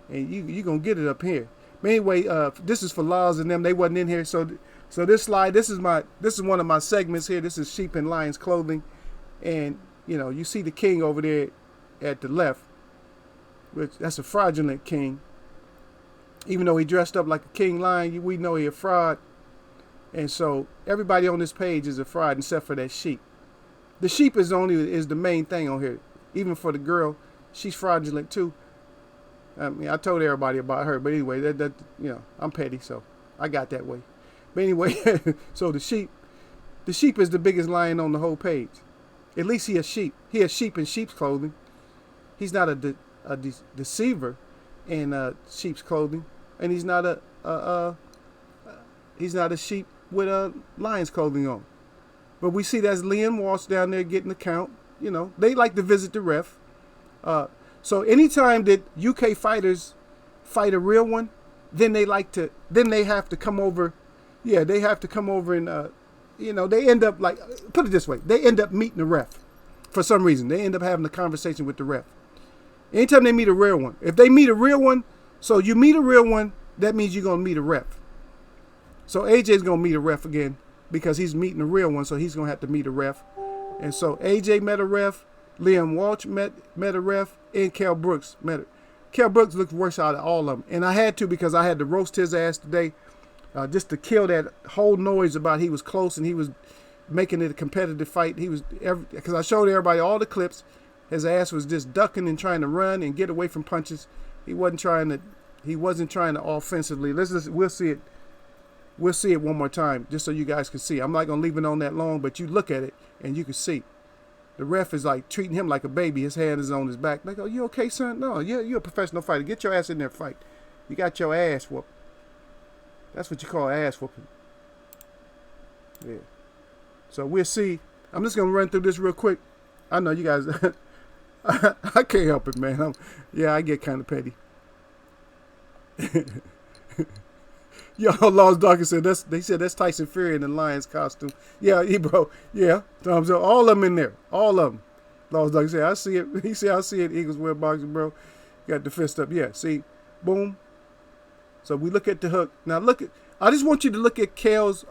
and you gonna get it up here. But anyway, this is for Laws and them. They wasn't in here, so this slide. This is one of my segments here. This is sheep and lions clothing, and you see the king over there at the left, which that's a fraudulent king. Even though he dressed up like a king lion, we know he a fraud. And so everybody on this page is a fraud except for that sheep. The sheep is the main thing on here. Even for the girl, she's fraudulent too. I mean, I told everybody about her, but anyway, I'm petty, so I got that way. But anyway, so the sheep is the biggest lion on the whole page. At least he a sheep. He a sheep in sheep's clothing. He's not a deceiver in sheep's clothing, and he's not a sheep with a lion's clothing on. But we see that's Liam Walsh down there getting the count. They like to visit the ref. So anytime that UK fighters fight a real one, then they have to come over. Yeah, they have to come over and they end up put it this way, they end up meeting the ref for some reason. They end up having a conversation with the ref. Anytime they meet a real one, if they meet a real one, so you meet a real one, that means you're gonna meet a ref. So AJ's gonna meet a ref again because he's meeting a real one, so he's gonna have to meet a ref. And so AJ met a ref, Liam Walsh met a ref, and Kell Brooks met it. Kell Brooks looked worse out of all of them, and I had to because I had to roast his ass today, just to kill that whole noise about he was close and he was making it a competitive fight. He was because I showed everybody all the clips. His ass was just ducking and trying to run and get away from punches. He wasn't trying to offensively. We'll see it. We'll see it one more time just so you guys can see. I'm not gonna leave it on that long, but you look at it and you can see. The ref is like treating him like a baby. His hand is on his back. Like, oh, you okay, son? No, you're a professional fighter. Get your ass in there and fight. You got your ass whooped. That's what you call ass whooping. Yeah. So we'll see. I'm just gonna run through this real quick. I know you guys. I can't help it, man. I get kind of petty. Y'all, Lost Dawkins said that's Tyson Fury in the Lion's costume. Yeah, bro. Yeah, thumbs up. All of them in there. All of them. Lost Dawkins said, I see it. He said, I see it. Eagles wear boxing, bro. Got the fist up. Yeah, see, boom. So we look at the hook. Now I just want you to look at Kell's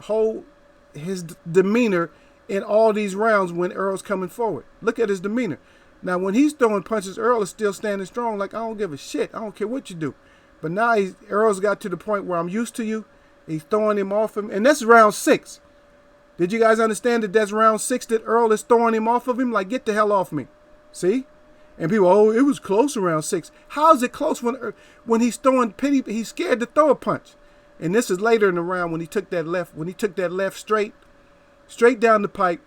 his demeanor in all these rounds when Earl's coming forward. Look at his demeanor. Now, when he's throwing punches, Earl is still standing strong. Like, I don't give a shit. I don't care what you do. But now Earl's got to the point where I'm used to you. He's throwing him off him. And that's round 6. Did you guys understand that that's round 6 that Earl is throwing him off of him? Like, get the hell off me. See? And people, it was close around 6. How is it close when he's throwing pity? He's scared to throw a punch. And this is later in the round when he took that left straight down the pipe.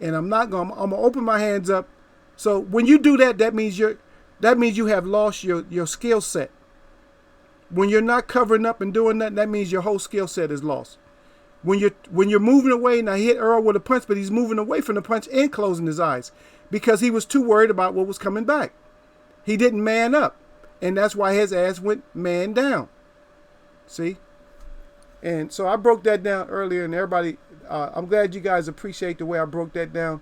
And I'm gonna open my hands up. So when you do that, that means you have lost your skill set. When you're not covering up and doing that means your whole skill set is lost. When you're moving away, now he hit Earl with a punch, but he's moving away from the punch and closing his eyes because he was too worried about what was coming back. He didn't man up, and that's why his ass went man down. See? And so I broke that down earlier, and everybody, I'm glad you guys appreciate the way I broke that down.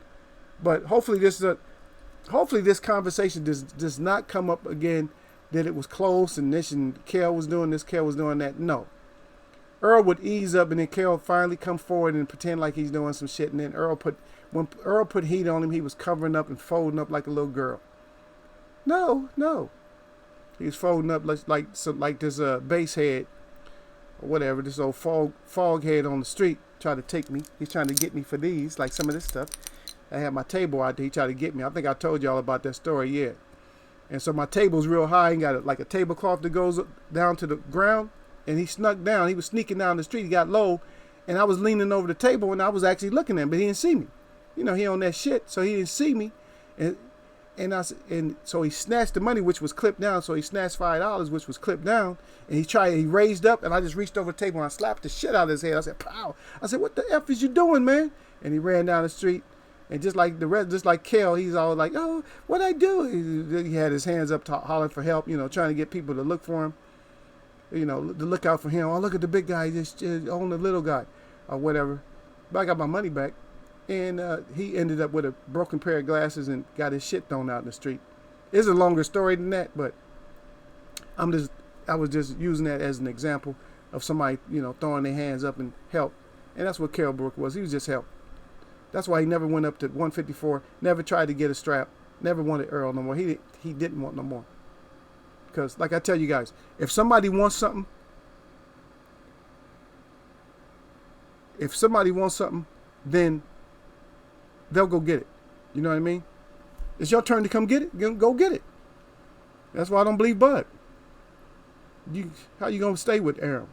But hopefully this conversation does not come up again that it was close and this and Kell was doing this, Kell was doing that. No. Earl would ease up and then Kell finally come forward and pretend like he's doing some shit. And then when Earl put heat on him, he was covering up and folding up like a little girl. No. He was folding up like this base head or whatever, this old fog head on the street trying to take me. He's trying to get me for these, like some of this stuff. I had my table out there. He tried to get me. I think I told y'all about that story, yeah. And so my table's real high. He got like a tablecloth that goes down to the ground. And he snuck down. He was sneaking down the street. He got low. And I was leaning over the table and I was actually looking at him, but he didn't see me. He on that shit, so he didn't see me. And so he snatched the money, which was clipped down. So he snatched $5, which was clipped down. And he raised up, and I just reached over the table and I slapped the shit out of his head. I said, pow. I said, what the F is you doing, man? And he ran down the street. And just like the rest, just like Kell, he's all like, oh, what'd I do? He had his hands up hollering for help, trying to get people to look for him, to look out for him. Oh, look at the big guy, just on the little guy or whatever. But I got my money back. and he ended up with a broken pair of glasses and got his shit thrown out in the street. It's a longer story than that, but I was just using that as an example of somebody, throwing their hands up and help. And that's what Kell Brook was. He was just help. That's why he never went up to 154, never tried to get a strap, never wanted Earl no more. He didn't want no more. Because, like I tell you guys, if somebody wants something, then they'll go get it. You know what I mean? It's your turn to come get it. Go get it. That's why I don't believe Bud. How you gonna stay with Aaron?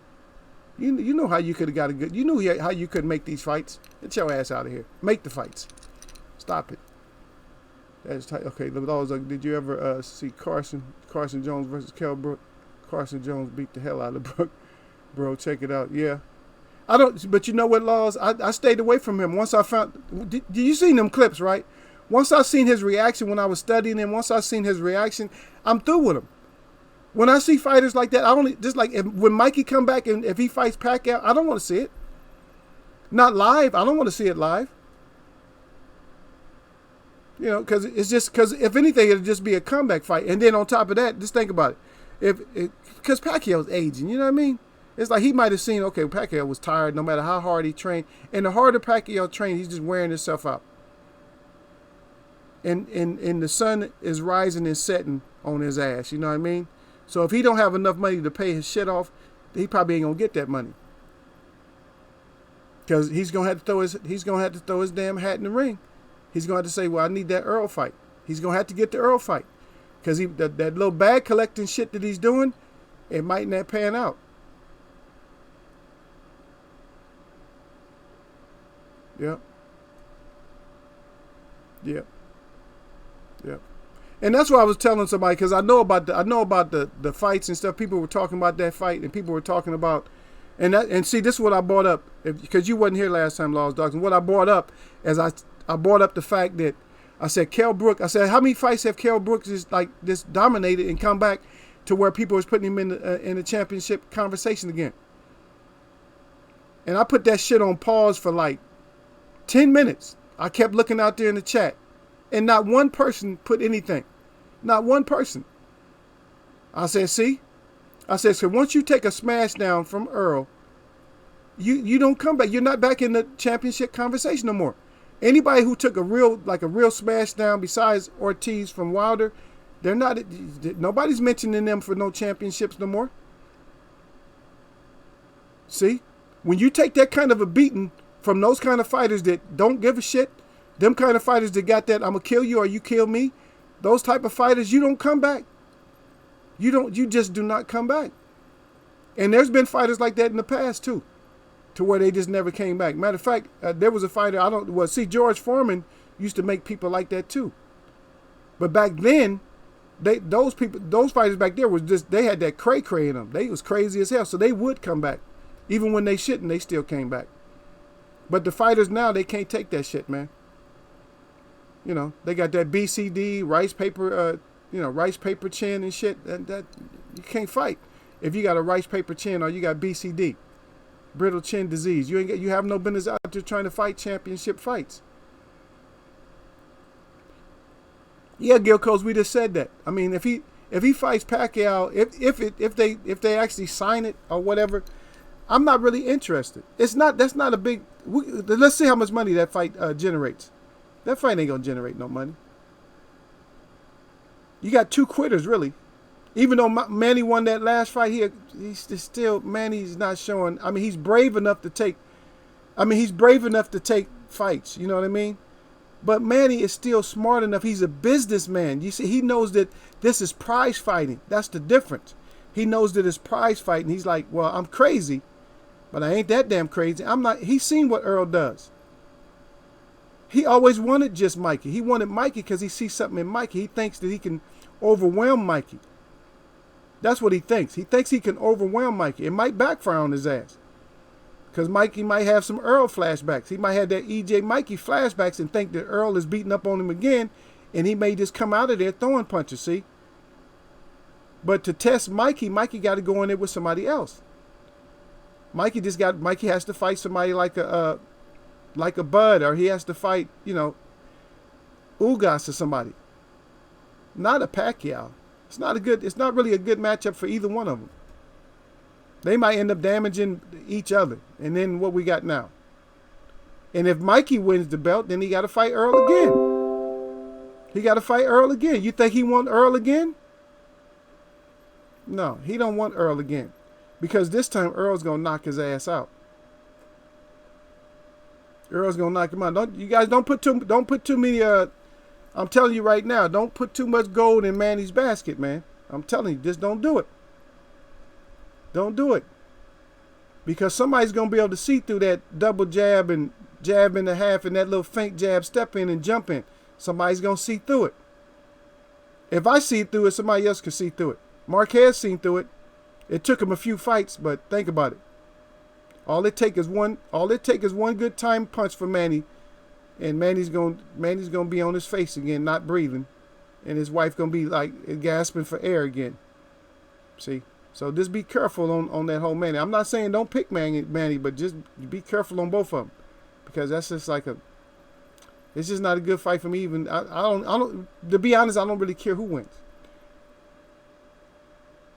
You know how you could have got a good. You knew how you could make these fights. Get your ass out of here. Make the fights. Stop it. That's tight. Okay. Did you ever see Carson Jones versus Kell Brook? Carson Jones beat the hell out of Brook. Bro, check it out. Yeah. I don't. But you know what, Laws? I stayed away from him once I found. Did you seen them clips, right? Once I seen his reaction when I was studying him, once I seen his reaction, I'm through with him. When I see fighters like that, when Mikey come back and if he fights Pacquiao, I don't want to see it. Not live. I don't want to see it live. Because if anything, it'll just be a comeback fight. And then on top of that, just think about it. Because Pacquiao's aging, you know what I mean? It's like he might have seen, okay, Pacquiao was tired no matter how hard he trained. And the harder Pacquiao trained, he's just wearing himself out. And the sun is rising and setting on his ass, you know what I mean? So if he don't have enough money to pay his shit off, he probably ain't gonna get that money. Because he's gonna have to throw his damn hat in the ring. He's gonna have to say, well, I need that Earl fight. He's gonna have to get the Earl fight. Because that little bag collecting shit that he's doing, it might not pan out. Yep. And that's what I was telling somebody, because I know about the fights and stuff. People were talking about that fight, and people were talking about, and see, this is what I brought up, because you wasn't here last time, Laws Dogs. And what I brought up is I brought up the fact that I said Kell Brook. I said, how many fights have Kell Brook just dominated and come back to where people was putting him in the championship conversation again? And I put that shit on pause for like 10 minutes. I kept looking out there in the chat, and not one person put anything. Not one person. I said, see? I said, so once you take a smash down from Earl, you don't come back. You're not back in the championship conversation no more. Anybody who took a real smash down besides Ortiz from Wilder, nobody's mentioning them for no championships no more. See? When you take that kind of a beating from those kind of fighters that don't give a shit, them kind of fighters that got that I'm going to kill you or you kill me, those type of fighters, you don't come back. You just do not come back. And there's been fighters like that in the past too, to where they just never came back. Matter of fact, there was a fighter, George Foreman used to make people like that too. But back then, those fighters back there they had that cray in them. They was crazy as hell, so they would come back. Even when they shouldn't, they still came back. But the fighters now, they can't take that shit, man. They got that BCD, rice paper chin and shit. That you can't fight if you got a rice paper chin or you got BCD, brittle chin disease. You have no business out there trying to fight championship fights. Yeah, Gilcos, we just said that. I mean, if he fights Pacquiao, if they actually sign it or whatever, I'm not really interested. That's not a big. Let's see how much money that fight generates. That fight ain't gonna generate no money. You got two quitters, really. Even though Manny won that last fight, Manny's not showing. I mean, he's brave enough to take fights. You know what I mean? But Manny is still smart enough. He's a businessman. You see, he knows that this is prize fighting. That's the difference. He knows that it's prize fighting. He's like, well, I'm crazy, but I ain't that damn crazy. I'm not. He's seen what Earl does. He always wanted just Mikey. He wanted Mikey because he sees something in Mikey. He thinks that he can overwhelm Mikey. That's what he thinks. He thinks he can overwhelm Mikey. It might backfire on his ass. Because Mikey might have some Earl flashbacks. He might have that EJ Mikey flashbacks and think that Earl is beating up on him again, and he may just come out of there throwing punches, see? But to test Mikey got to go in there with somebody else. Mikey has to fight somebody like like a Bud, or he has to fight, Ugas or somebody. Not a Pacquiao. It's not really a good matchup for either one of them. They might end up damaging each other. And then what we got now? And if Mikey wins the belt, then he got to fight Earl again. You think he want Earl again? No, he don't want Earl again. Because this time Earl's going to knock his ass out. Earl's going to knock him out. You guys don't put too many, I'm telling you right now, don't put too much gold in Manny's basket, man. I'm telling you, just don't do it. Don't do it. Because somebody's going to be able to see through that double jab and jab in the half and that little feint jab, step in and jump in. Somebody's going to see through it. If I see through it, somebody else can see through it. Marquez seen through it. It took him a few fights, but think about it. All it takes is one good time punch for Manny, and Manny's going to be on his face again, not breathing, and his wife going to be like gasping for air again. See? So just be careful on that whole Manny. I'm not saying don't pick Manny, but just be careful on both of them, because that's just it's just not a good fight for me. Even I don't. To be honest, I don't really care who wins.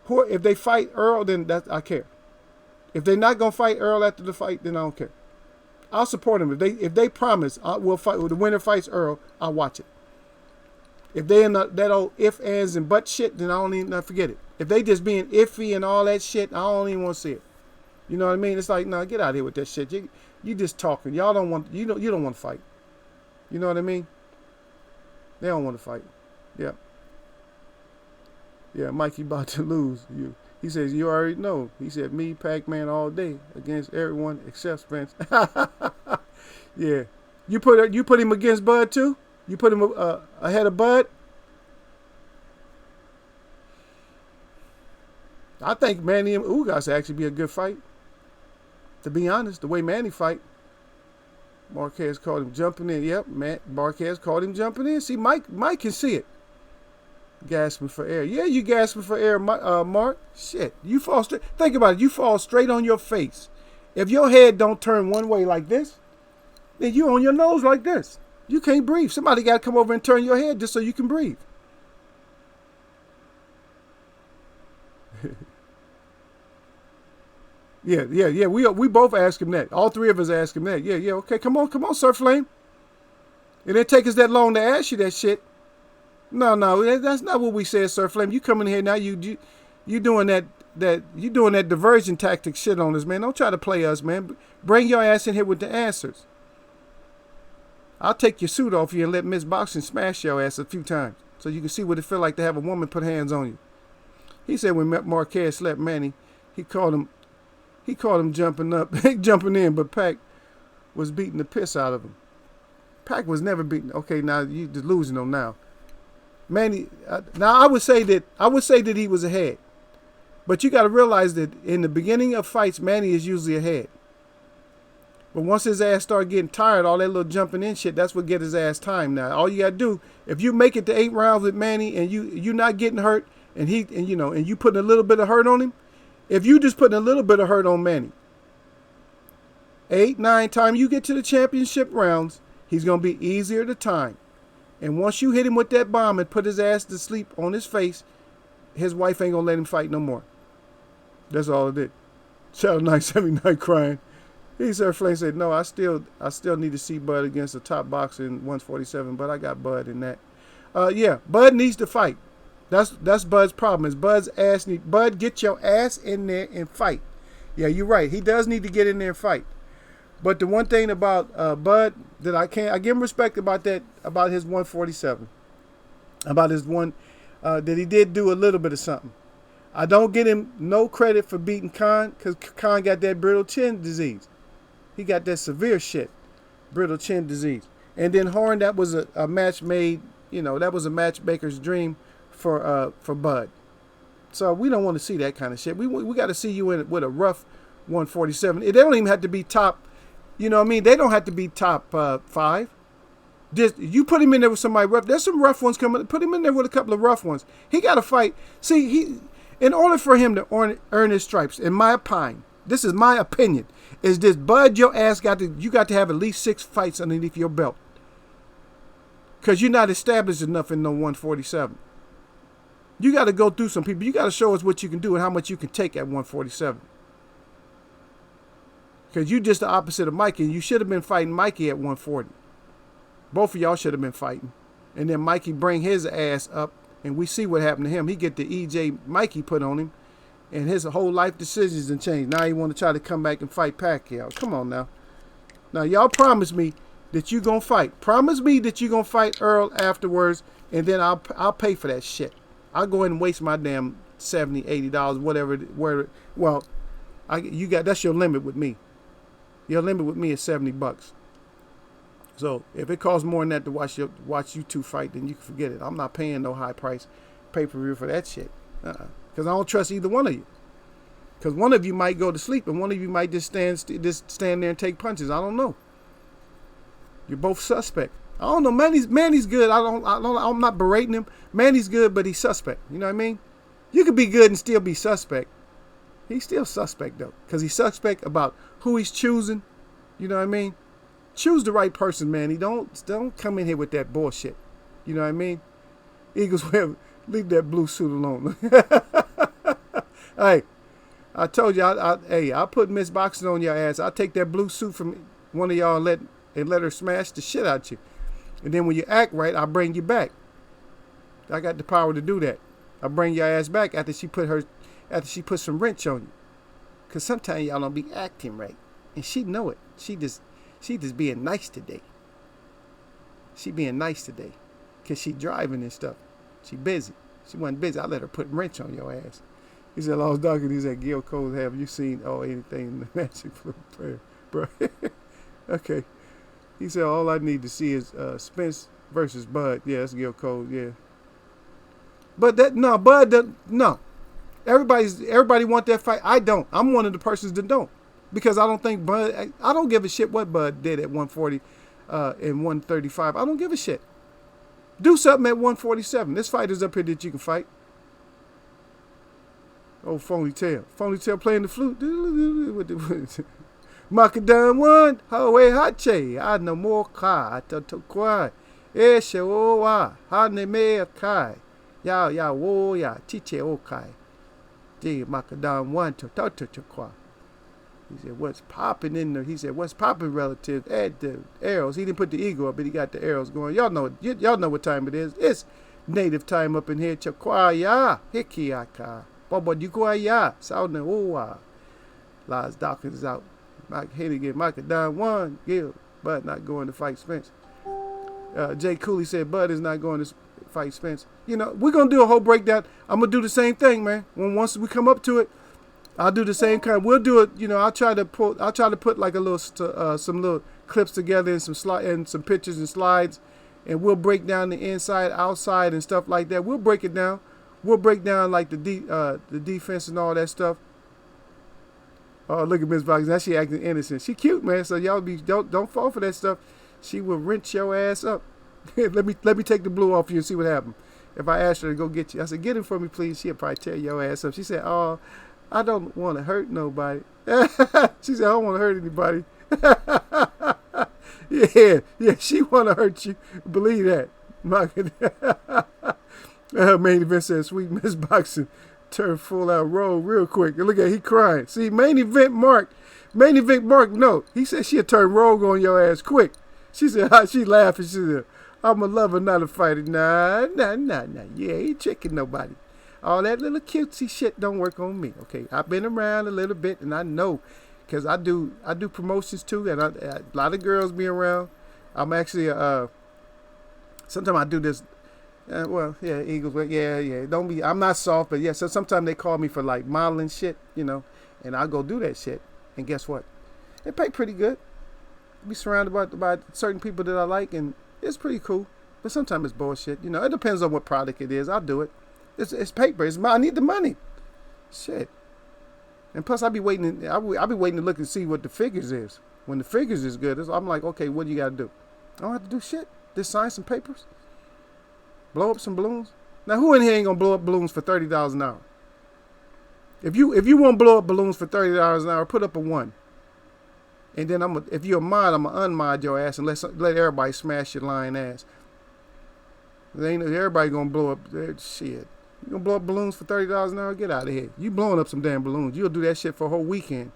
If they fight Earl, then I care. If they're not gonna fight Earl after the fight, then I don't care. I'll support them. If they promise we'll fight, the winner fights Earl, I'll watch it. If they in that old if, ands, and but shit, then I forget it. If they just being iffy and all that shit, I don't even want to see it. You know what I mean? It's like, no, get out of here with that shit. You just talking. Y'all don't want you don't want to fight. You know what I mean? They don't want to fight. Yeah. Yeah, Mikey about to lose. He says, you already know. He said, me, Pac-Man all day against everyone except Spence. Yeah. You put him against Bud too? You put him ahead of Bud? I think Manny and Ugas actually be a good fight. To be honest, the way Manny fight. Marquez caught him jumping in. Yep, Marquez caught him jumping in. See, Mike can see it. Gasping for air. Yeah, you gasping for air, Mark. Shit, you fall straight. Think about it. You fall straight on your face. If your head don't turn one way like this, then you on your nose like this. You can't breathe. Somebody got to come over and turn your head just so you can breathe. Yeah. We both ask him that. All three of us ask him that. Yeah. Okay, come on, Sir Flame. It didn't take us that long to ask you that shit. No, that's not what we said, Sir Flame. You coming here now? You doing that diversion tactic shit on us, man. Don't try to play us, man. Bring your ass in here with the answers. I'll take your suit off you and let Miss Boxing smash your ass a few times so you can see what it feel like to have a woman put hands on you. He said when Marquez slapped Manny, he called him jumping in, but Pac was beating the piss out of him. Pac was never beaten. Okay, now you just losing him now. Manny, now I would say that he was ahead, but you got to realize that in the beginning of fights, Manny is usually ahead. But once his ass start getting tired, all that little jumping in shit, that's what get his ass time. Now all you got to do, if you make it to 8 rounds with Manny and you not getting hurt, and you putting a little bit of hurt on him, if you just putting a little bit of hurt on Manny, 8, 9 times you get to the championship rounds, he's gonna be easier to time. And once you hit him with that bomb and put his ass to sleep on his face, his wife ain't gonna let him fight no more. That's all it did. Shout out 979 crying. He said, Flame said, no, I still need to see Bud against a top boxer in 147, but I got Bud in that. Yeah, Bud needs to fight. That's Bud's problem. Is Bud, get your ass in there and fight. Yeah, you're right. He does need to get in there and fight. But the one thing about Bud that I give him respect about his 147, about his one that he did do a little bit of something. I don't get him no credit for beating Khan because Khan got that brittle chin disease. He got that severe shit, brittle chin disease. And then Horn, that was a match made, that was a matchmaker's dream for Bud. So we don't want to see that kind of shit. We got to see you with a rough 147. They don't even have to be top. You know what I mean? They don't have to be top 5. Just you put him in there with somebody rough. There's some rough ones coming. Put him in there with a couple of rough ones. He got to fight. See, in order for him to earn his stripes, in my opinion, This is my opinion. Is this Bud your ass you got to have at least 6 fights underneath your belt. Because you're not established enough in no 147. You got to go through some people. You got to show us what you can do and how much you can take at 147. Because you just the opposite of Mikey. You should have been fighting Mikey at 140. Both of y'all should have been fighting. And then Mikey bring his ass up, and we see what happened to him. He get the EJ Mikey put on him, and his whole life decisions and changed. Now he want to try to come back and fight Pacquiao. Come on now. Now y'all promise me that you gonna fight. Promise me that you gonna fight Earl afterwards, and then I'll pay for that shit. I'll go ahead and waste my damn $70, $80, whatever. Well, that's your limit with me. Your limit with me is $70. So if it costs more than that to watch you two fight, then you can forget it. I'm not paying no high price pay-per-view for that shit. Because I don't trust either one of you. Because one of you might go to sleep and one of you might just stand there and take punches. I don't know. You're both suspect. I don't know. Manny's good. I'm not berating him. Manny's good, but he's suspect. You know what I mean? You could be good and still be suspect. He's still suspect though, because he's suspect about who he's choosing. You know what I mean? Choose the right person, man. He don't come in here with that bullshit. You know what I mean? Eagles, leave that blue suit alone. Hey, I told you, I'll put Miss Boxing on your ass. I'll take that blue suit from one of y'all and let her smash the shit out you. And then when you act right, I'll bring you back. I got the power to do that. I'll bring your ass back after she put some wrench on you. Because sometimes y'all don't be acting right. And she know it. She just being nice today. She being nice today. Because she driving and stuff. She busy. She wasn't busy. I let her put wrench on your ass. He said, Lost Dawkins, he said, Gil Cole, have you seen anything in the Magic Flip player? Bro. Okay. He said, all I need to see is Spence versus Bud. Yeah, that's Gil Cole, yeah. But Bud, no. Everybody want that fight. I don't. I'm one of the persons that don't. Because I don't think Bud, I don't give a shit what Bud did at 140 and 135. I don't give a shit. Do something at 147. This fighter's up here that you can fight. Oh, Phony Tail. Phony Tail playing the flute. Macadam one, Hawaii Hache, I no more kai, to kwai, Eshe owa, Hane me kai, ya wo ya, Tiche okai. Gee, Macadam one to kwa. He said, what's popping in there? He said, what's popping relative? Add the arrows. He didn't put the eagle up, but he got the arrows going. Y'all know what time it is. It's native time up in here. Chakwaya, Hikiaka, Bobo Dukwaya, Sauna Owa. Lost Dawkins is out. Mike Hennigan, Macadam one, Gil. Bud not going to fight Spence. Jay Cooley said Bud is not going to fight Spence. You know, we're going to do a whole breakdown. I'm going to do the same thing, man. Once we come up to it, I'll do the same kind. We'll do it. You know, I'll try to put like a little some little clips together and some pictures and slides, and we'll break down the inside, outside, and stuff like that. We'll break it down. We'll break down like the defense and all that stuff. Oh, look at Miss Box. Now she acting innocent. She cute, man. So y'all don't fall for that stuff. She will wrench your ass up. let me take the blue off you and see what happens. If I asked her to go get you, I said, get him for me, please. She'll probably tear your ass up. She said, oh, I don't want to hurt nobody. She said, I don't want to hurt anybody. Yeah, she want to hurt you. Believe that. Main event says, sweet Miss Boxing. Turn full out roll real quick. And look at he crying. See, main event Mark, no. He said she'll turn rogue on your ass quick. She said, she laughing. She said, I'm a lover, not a fighter. Nah. Yeah, ain't tricking nobody. All that little cutesy shit don't work on me. Okay, I've been around a little bit and I know, because I do promotions too, and a lot of girls be around. I'm actually, sometimes I do this. Eagles. Yeah. Don't be. I'm not soft, but yeah. So sometimes they call me for like modeling shit, you know, and I'll go do that shit. And guess what? They pay pretty good. Be surrounded by certain people that I like, and it's pretty cool. But sometimes it's bullshit. You know, it depends on what product it is. I'll do it. It's paper. I need the money. Shit. And plus, I be waiting to look and see what the figures is. When the figures is good, I'm like, okay, what do you got to do? I don't have to do shit. Just sign some papers. Blow up some balloons. Now, who in here ain't gonna blow up balloons for $30 an hour? If you want to blow up balloons for $30 an hour, put up a 1. And then if you're a mod, I'm gonna unmod your ass and let everybody smash your lying ass. Ain't everybody gonna blow up shit. You gonna blow up balloons for $30 an hour? Get out of here. You blowing up some damn balloons. You'll do that shit for a whole weekend.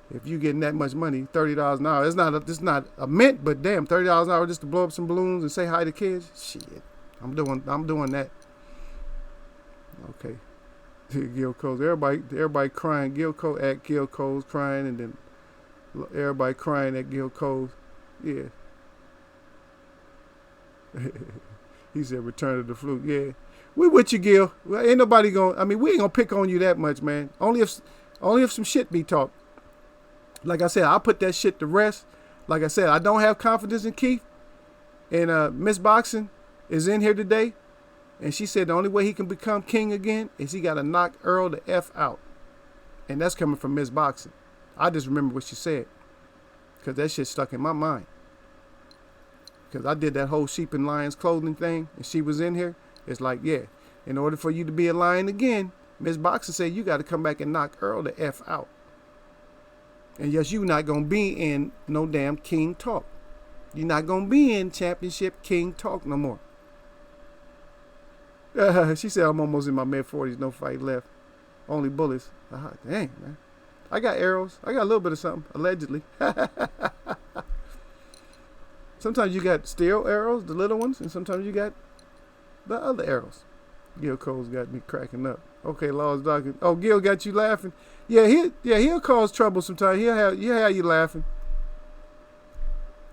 If you getting that much money, $30 an hour. It's not a mint, but damn, $30 an hour just to blow up some balloons and say hi to kids. Shit. I'm doing that. Okay. Gil Coles. Everybody crying. Gil Coles crying, and then everybody crying at Gil Coles. Yeah. He said, "Return of the Fluke." Yeah. We with you, Gil. Well, ain't nobody we ain't gonna pick on you that much, man. Only if some shit be talked. Like I said, I'll put that shit to rest. Like I said, I don't have confidence in Keith. And Miss Boxing is in here today. And she said the only way he can become king again is he got to knock Earl the F out. And that's coming from Miss Boxing. I just remember what she said. Because that shit stuck in my mind. Because I did that whole sheep and lions clothing thing. And she was in here. It's like, yeah, in order for you to be a lion again, Miss Boxing said you got to come back and knock Earl the F out. And yes, you not going to be in no damn king talk. You're not going to be in championship king talk no more. She said, I'm almost in my mid-40s, no fight left. Only bullets. Dang, man. I got arrows. I got a little bit of something, allegedly. Sometimes you got steel arrows, the little ones, and sometimes you got the other arrows. Gil Cole's got me cracking up. Okay, Law's Doctor. Oh, Gil got you laughing. Yeah, he'll cause trouble sometimes. He'll have you laughing.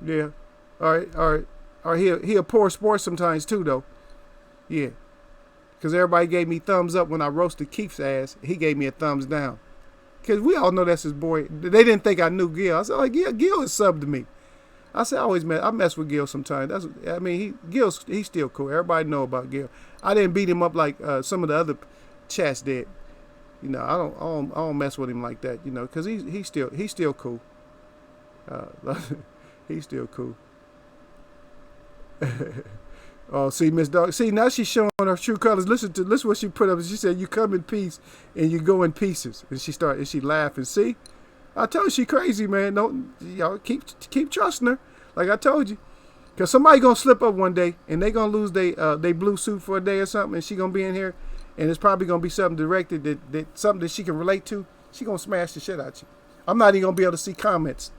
Yeah. All right. He'll pour sports sometimes too, though. Yeah. Because everybody gave me thumbs up when I roasted Keith's ass. He gave me a thumbs down. Because we all know that's his boy. They didn't think I knew Gil. I said, like, yeah, Gil is sub to me. I said, I mess with Gil sometimes. He's still cool. Everybody know about Gil. I didn't beat him up like some of the other chats did. You know, I don't mess with him like that. You know, because he's still cool. He's still cool. Oh, see, Miss Dog. See, now she's showing her true colors. Listen what she put up. She said, "You come in peace and you go in pieces." And she laughing. See, I told you she crazy, man. Don't y'all keep trusting her. Like I told you, because somebody gonna slip up one day and they gonna lose they blue suit for a day or something, and she gonna be in here, and it's probably gonna be something directed that something that she can relate to. She gonna smash the shit out you. I'm not even gonna be able to see comments.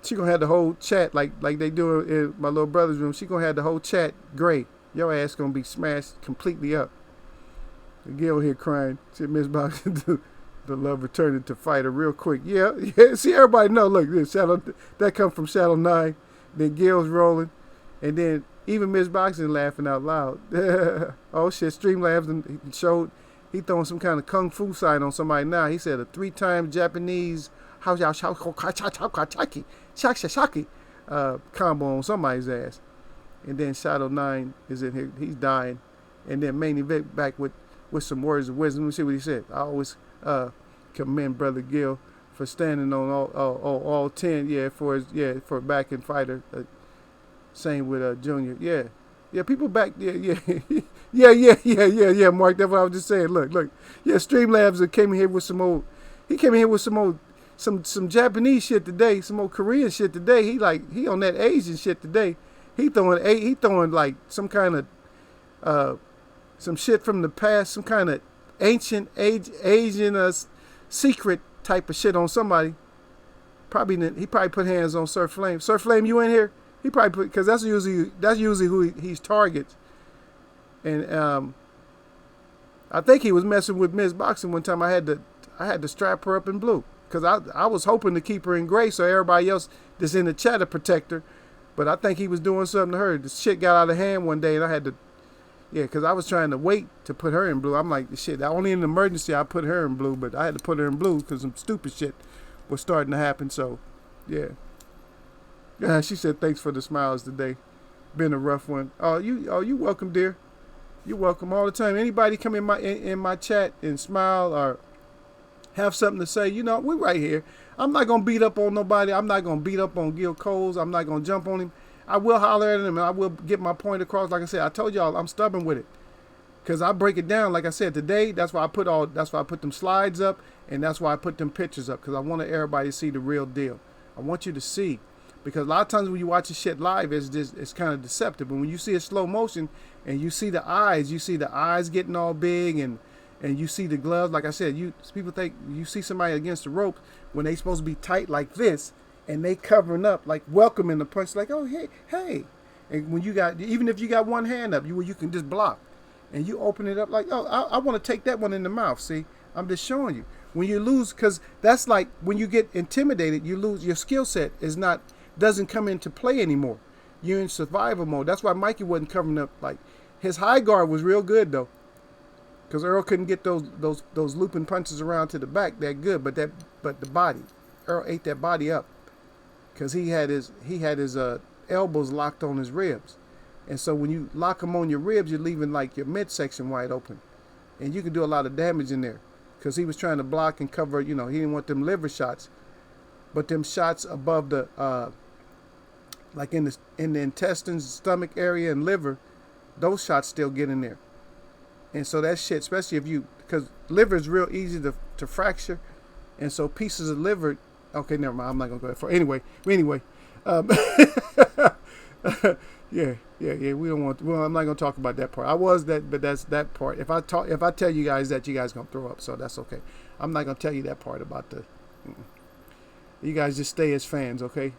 She gonna have the whole chat like they do in my little brother's room. She gonna have the whole chat gray. Your ass gonna be smashed completely up. The Gil here crying. Said Miss Boxing, the love returned to fighter real quick. Yeah. See, everybody know. Look, this Shadow that come from Shadow 9. Then Gil's rolling, and then even Miss Boxing laughing out loud. Oh shit! Streamlabs and showed he throwing some kind of kung fu sign on somebody now. He said a 3-time Japanese shaki combo on somebody's ass. And then Shadow 9 is in here. He's dying. And then Manny Vic back with some words of wisdom. Let me see what he said. I always commend Brother Gil for standing on all 10. Yeah, for a backing fighter. Same with Junior. Yeah, people back. Yeah. Yeah, Mark. That's what I was just saying. Look. Yeah, Streamlabs came in here with some old. He came in here with some Japanese shit today, some old Korean shit today. He on that Asian shit today. He throwing like some kind of some shit from the past, some kind of ancient Asian secret type of shit on somebody. He probably put hands on Sir Flame. Sir Flame, you in here? He probably put, because that's usually who he's targets. And I think he was messing with Miss Boxing one time. I had to strap her up in blue. Because I was hoping to keep her in gray so everybody else that's in the chat to protect her. But I think he was doing something to her. The shit got out of hand one day and I had to, because I was trying to wait to put her in blue. I'm like, shit, only in an emergency I put her in blue, but I had to put her in blue because some stupid shit was starting to happen. So, yeah. She said, thanks for the smiles today. Been a rough one. Oh, you welcome, dear. You're welcome all the time. Anybody come in my chat and smile or have something to say, we're right here. I'm not going to beat up on nobody. I'm not going to beat up on Gil Coles. I'm not going to jump on him. I will holler at him and I will get my point across. Like I said, I told y'all I'm stubborn with it. Cause I break it down, like I said today. That's why I put them slides up, and that's why I put them pictures up. Cause I want everybody to see the real deal. I want you to see, because a lot of times when you watch this shit live, it's kind of deceptive. But when you see it slow motion, and you see the eyes getting all big, and you see the gloves. Like I said, people think you see somebody against the rope when they supposed to be tight like this, and they covering up, like welcoming the punch, like, oh hey. And when even if you got one hand up, you can just block. And you open it up like, oh, I want to take that one in the mouth. See, I'm just showing you. When you lose, because that's like when you get intimidated, you lose your skill set doesn't come into play anymore. You're in survival mode. That's why Mikey wasn't covering up. Like his high guard was real good though, because Earl couldn't get those looping punches around to the back that good. But the body, Earl ate that body up, because he had his elbows locked on his ribs. And so when you lock them on your ribs, you're leaving like your midsection wide open. And you can do a lot of damage in there. Because he was trying to block and cover, he didn't want them liver shots. But them shots above the, like in the intestines, stomach area, and liver, those shots still get in there. And so that shit, especially because liver is real easy to fracture. And so pieces of liver, okay, never mind, I'm not going to go that far. Anyway, Yeah, we don't want. Well, I'm not gonna talk about that part. But that's that part. If I tell you guys that, you guys gonna throw up. So that's okay. I'm not gonna tell you that part about the. You guys just stay as fans, okay?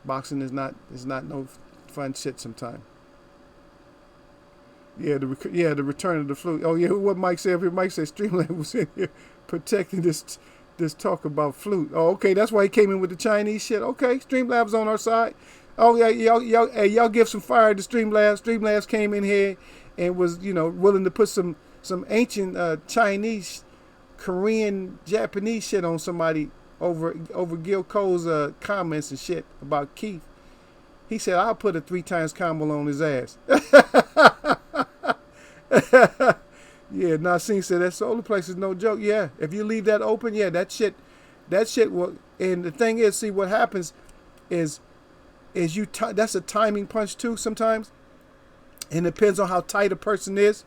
Boxing is not no fun shit sometimes. Yeah, the return of the flu. Oh yeah, what Mike said. Mike said Streamland was in here protecting this talk about flute. Oh, okay, that's why he came in with the Chinese shit. Okay, Streamlabs on our side. Oh yeah, y'all give some fire to Streamlabs. Streamlabs came in here and was willing to put some ancient Chinese, Korean, Japanese shit on somebody over Gil Cole's comments and shit about Keith. He said I'll put a 3 times combo on his ass. Yeah, Nassim said that solar place is no joke. Yeah, if you leave that open, yeah, that shit will. And the thing is, see what happens is that's a timing punch too sometimes, and it depends on how tight a person is.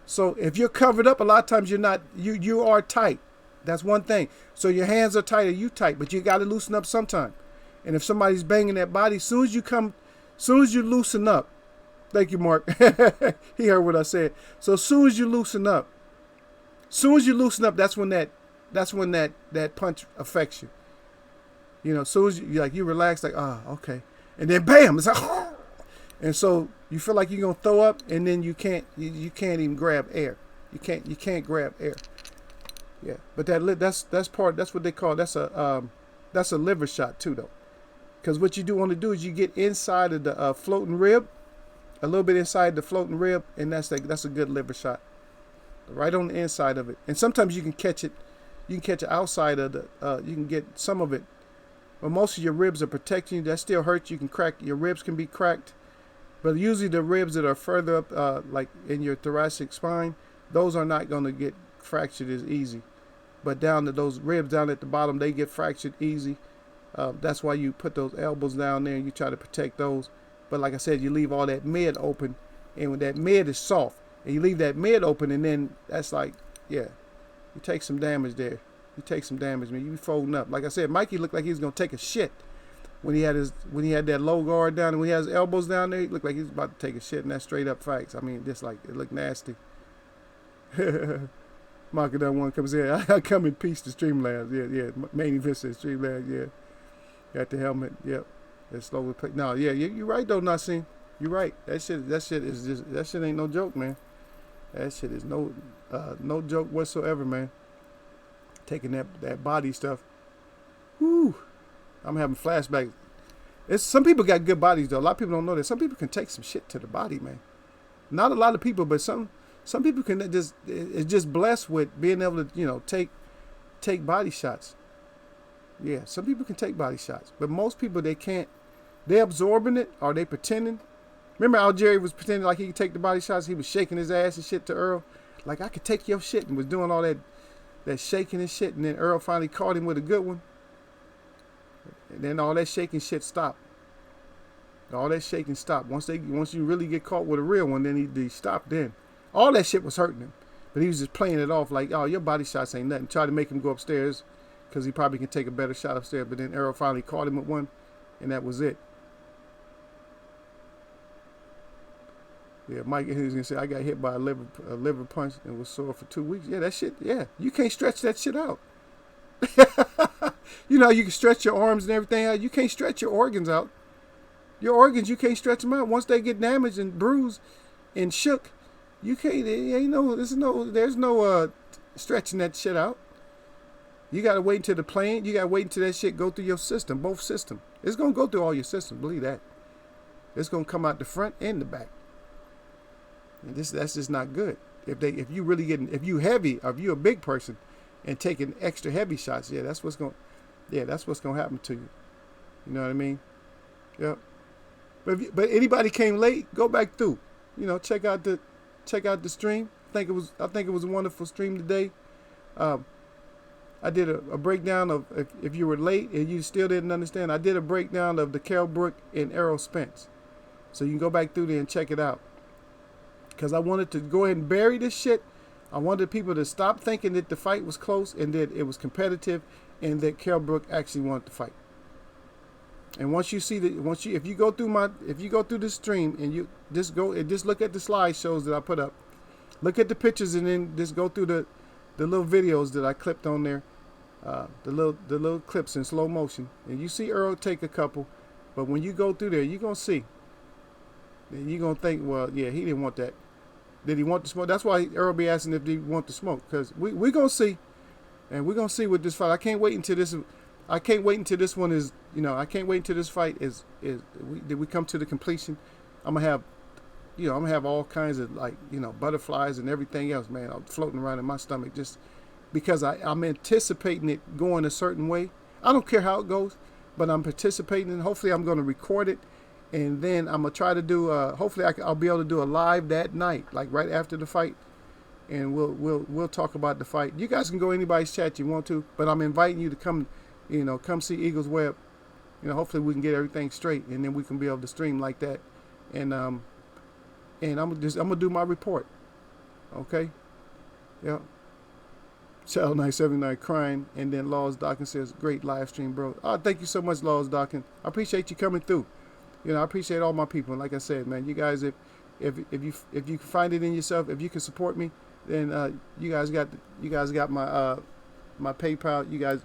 So if you're covered up, a lot of times you're not. You are tight. That's one thing. So your hands are tight or you tight, but you got to loosen up sometime. And if somebody's banging that body, soon as you loosen up. Thank you, Mark. He heard what I said. So as soon as you loosen up, that's when that punch affects you. As soon as you relax, like, okay. And then bam, it's like, and so you feel like you're gonna throw up, and then you can't even grab air. You can't grab air. Yeah, but that's what they call that's a liver shot too though, because what you want to do is you get inside of the floating rib, a little bit inside the floating rib, and that's a good liver shot, right on the inside of it. And sometimes you can catch it outside of you can get some of it. But most of your ribs are protecting you. That still hurts. You can crack. Your ribs can be cracked. But usually the ribs that are further up, like in your thoracic spine, those are not going to get fractured as easy. But down to those ribs down at the bottom, they get fractured easy. That's why you put those elbows down there and you try to protect those. But like I said, you leave all that mid open. And when that mid is soft, and you leave that mid open, and then that's like, yeah, you take some damage there. Man. You be folding up. Like I said, Mikey looked like he was gonna take a shit when he had that low guard down, and when he has his elbows down there, he looked like he was about to take a shit, and that's straight up facts. I mean, just like it looked nasty. Mark that one comes in. I come in peace to Streamlabs. Yeah. Main event says Streamlabs. Yeah, got the helmet. Yep. It's slowly. No, yeah, you're right though, Nassim. You're right. That shit ain't no joke, man. That shit is no joke whatsoever, man. Taking that body stuff. Whoo. I'm having flashbacks. Some people got good bodies though. A lot of people don't know that. Some people can take some shit to the body, man. Not a lot of people, but some people can just blessed with being able to, take body shots. Yeah, some people can take body shots, but most people they can't. They absorbing it or they pretending. Remember how Jerry was pretending like he could take the body shots? He was shaking his ass and shit to Earl. Like, I could take your shit, and was doing all that shaking and shit, and then Earl finally caught him with a good one. And then all that shaking shit stopped. All that shaking stopped. Once you really get caught with a real one, then he stopped then. All that shit was hurting him. But he was just playing it off like, oh, your body shots ain't nothing. Tried to make him go upstairs because he probably can take a better shot upstairs. But then Errol finally caught him with one, and that was it. Yeah, Mike, he was going to say, I got hit by a liver punch and was sore for 2 weeks. Yeah, that shit, yeah. You can't stretch that shit out. You know, you can stretch your arms and everything out. You can't stretch your organs out. Your organs, you can't stretch them out. Once they get damaged and bruised and shook, you can't, there's no stretching that shit out. You got to wait until the plane, you got to wait until that shit go through your system, both systems. It's going to go through all your systems, believe that. It's going to come out the front and the back. And that's just not good. If you heavy, if you a big person and taking extra heavy shots, that's what's going to happen to you. You know what I mean? Yep. But anybody came late, go back through. You know, check out the stream. I think it was a wonderful stream today. I did a breakdown of if you were late and you still didn't understand. I did a breakdown of the Kell Brook and Errol Spence, so you can go back through there and check it out. Because I wanted to go ahead and bury this shit. I wanted people to stop thinking that the fight was close and that it was competitive, and that Kell Brook actually wanted to fight. And if you go through this stream and you just look at the slideshows that I put up, look at the pictures, and then just go through the little videos that I clipped on there, the little clips in slow motion, and you see Earl take a couple, but when you go through there, you're gonna see, and you're gonna think, well, yeah, he didn't want that. Did he want the smoke? That's why Earl be asking if he want the smoke, because we're gonna see, and we're gonna see with this fight. I can't wait until this one is, I can't wait until this fight we come to the completion. I'm gonna have all kinds of butterflies and everything else, man, floating around in my stomach just because I'm anticipating it going a certain way. I don't care how it goes, but I'm participating, and hopefully I'm going to record it, and then I'm gonna try to do. Hopefully I'll be able to do a live that night, like right after the fight, and we'll talk about the fight. You guys can go anybody's chat you want to, but I'm inviting you to come. Come see Eagles Web. Hopefully we can get everything straight, and then we can be able to stream like that, and I'm gonna do my report. Okay. Yeah. Channel 979 crying, and then Laws Dawkins says, great live stream, bro. Oh, thank you so much, Laws Dawkins. I appreciate you coming through. I appreciate all my people. And like I said, man, you guys, if you can find it in yourself, if you can support me, then you guys got my my PayPal. You guys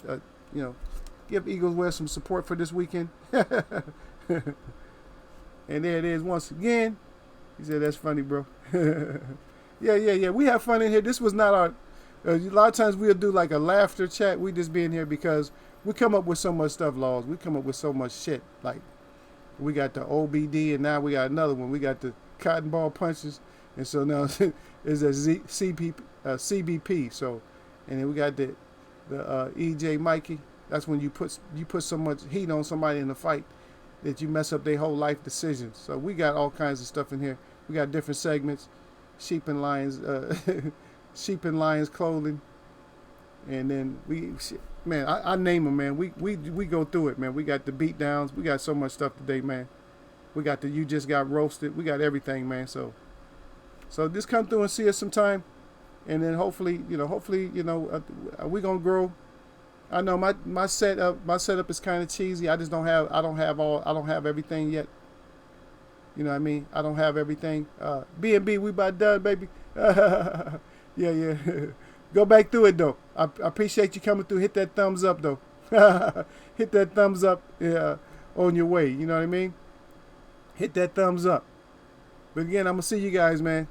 give Eagles West some support for this weekend. And there it is once again. He said, that's funny, bro. Yeah. We have fun in here. This was not our... a lot of times we'll do like a laughter chat. We just be in here because we come up with so much stuff, Laws. We come up with so much shit. Like, we got the OBD, and now we got another one. We got the cotton ball punches. And so now it's a CBP. So, and then we got the EJ Mikey. That's when you put so much heat on somebody in a fight that you mess up their whole life decisions. So we got all kinds of stuff in here. We got different segments, sheep and lions clothing, and then I name them, man. We go through it, man. We got the beat downs. We got so much stuff today, man. We got you just got roasted. We got everything, man. So just come through and see us sometime, and then hopefully we gonna grow. I know my setup is kind of cheesy. I don't have everything yet. You know what I mean? I don't have everything. B&B, we about done, baby. Yeah. Go back through it though. I appreciate you coming through. Hit that thumbs up though. Hit that thumbs up on your way. You know what I mean? Hit that thumbs up. But again, I'm gonna see you guys, man.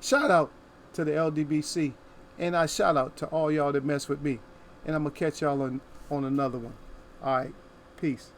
Shout out to the LDBC, and I shout out to all y'all that mess with me. And I'm going to catch y'all on another one. All right. Peace.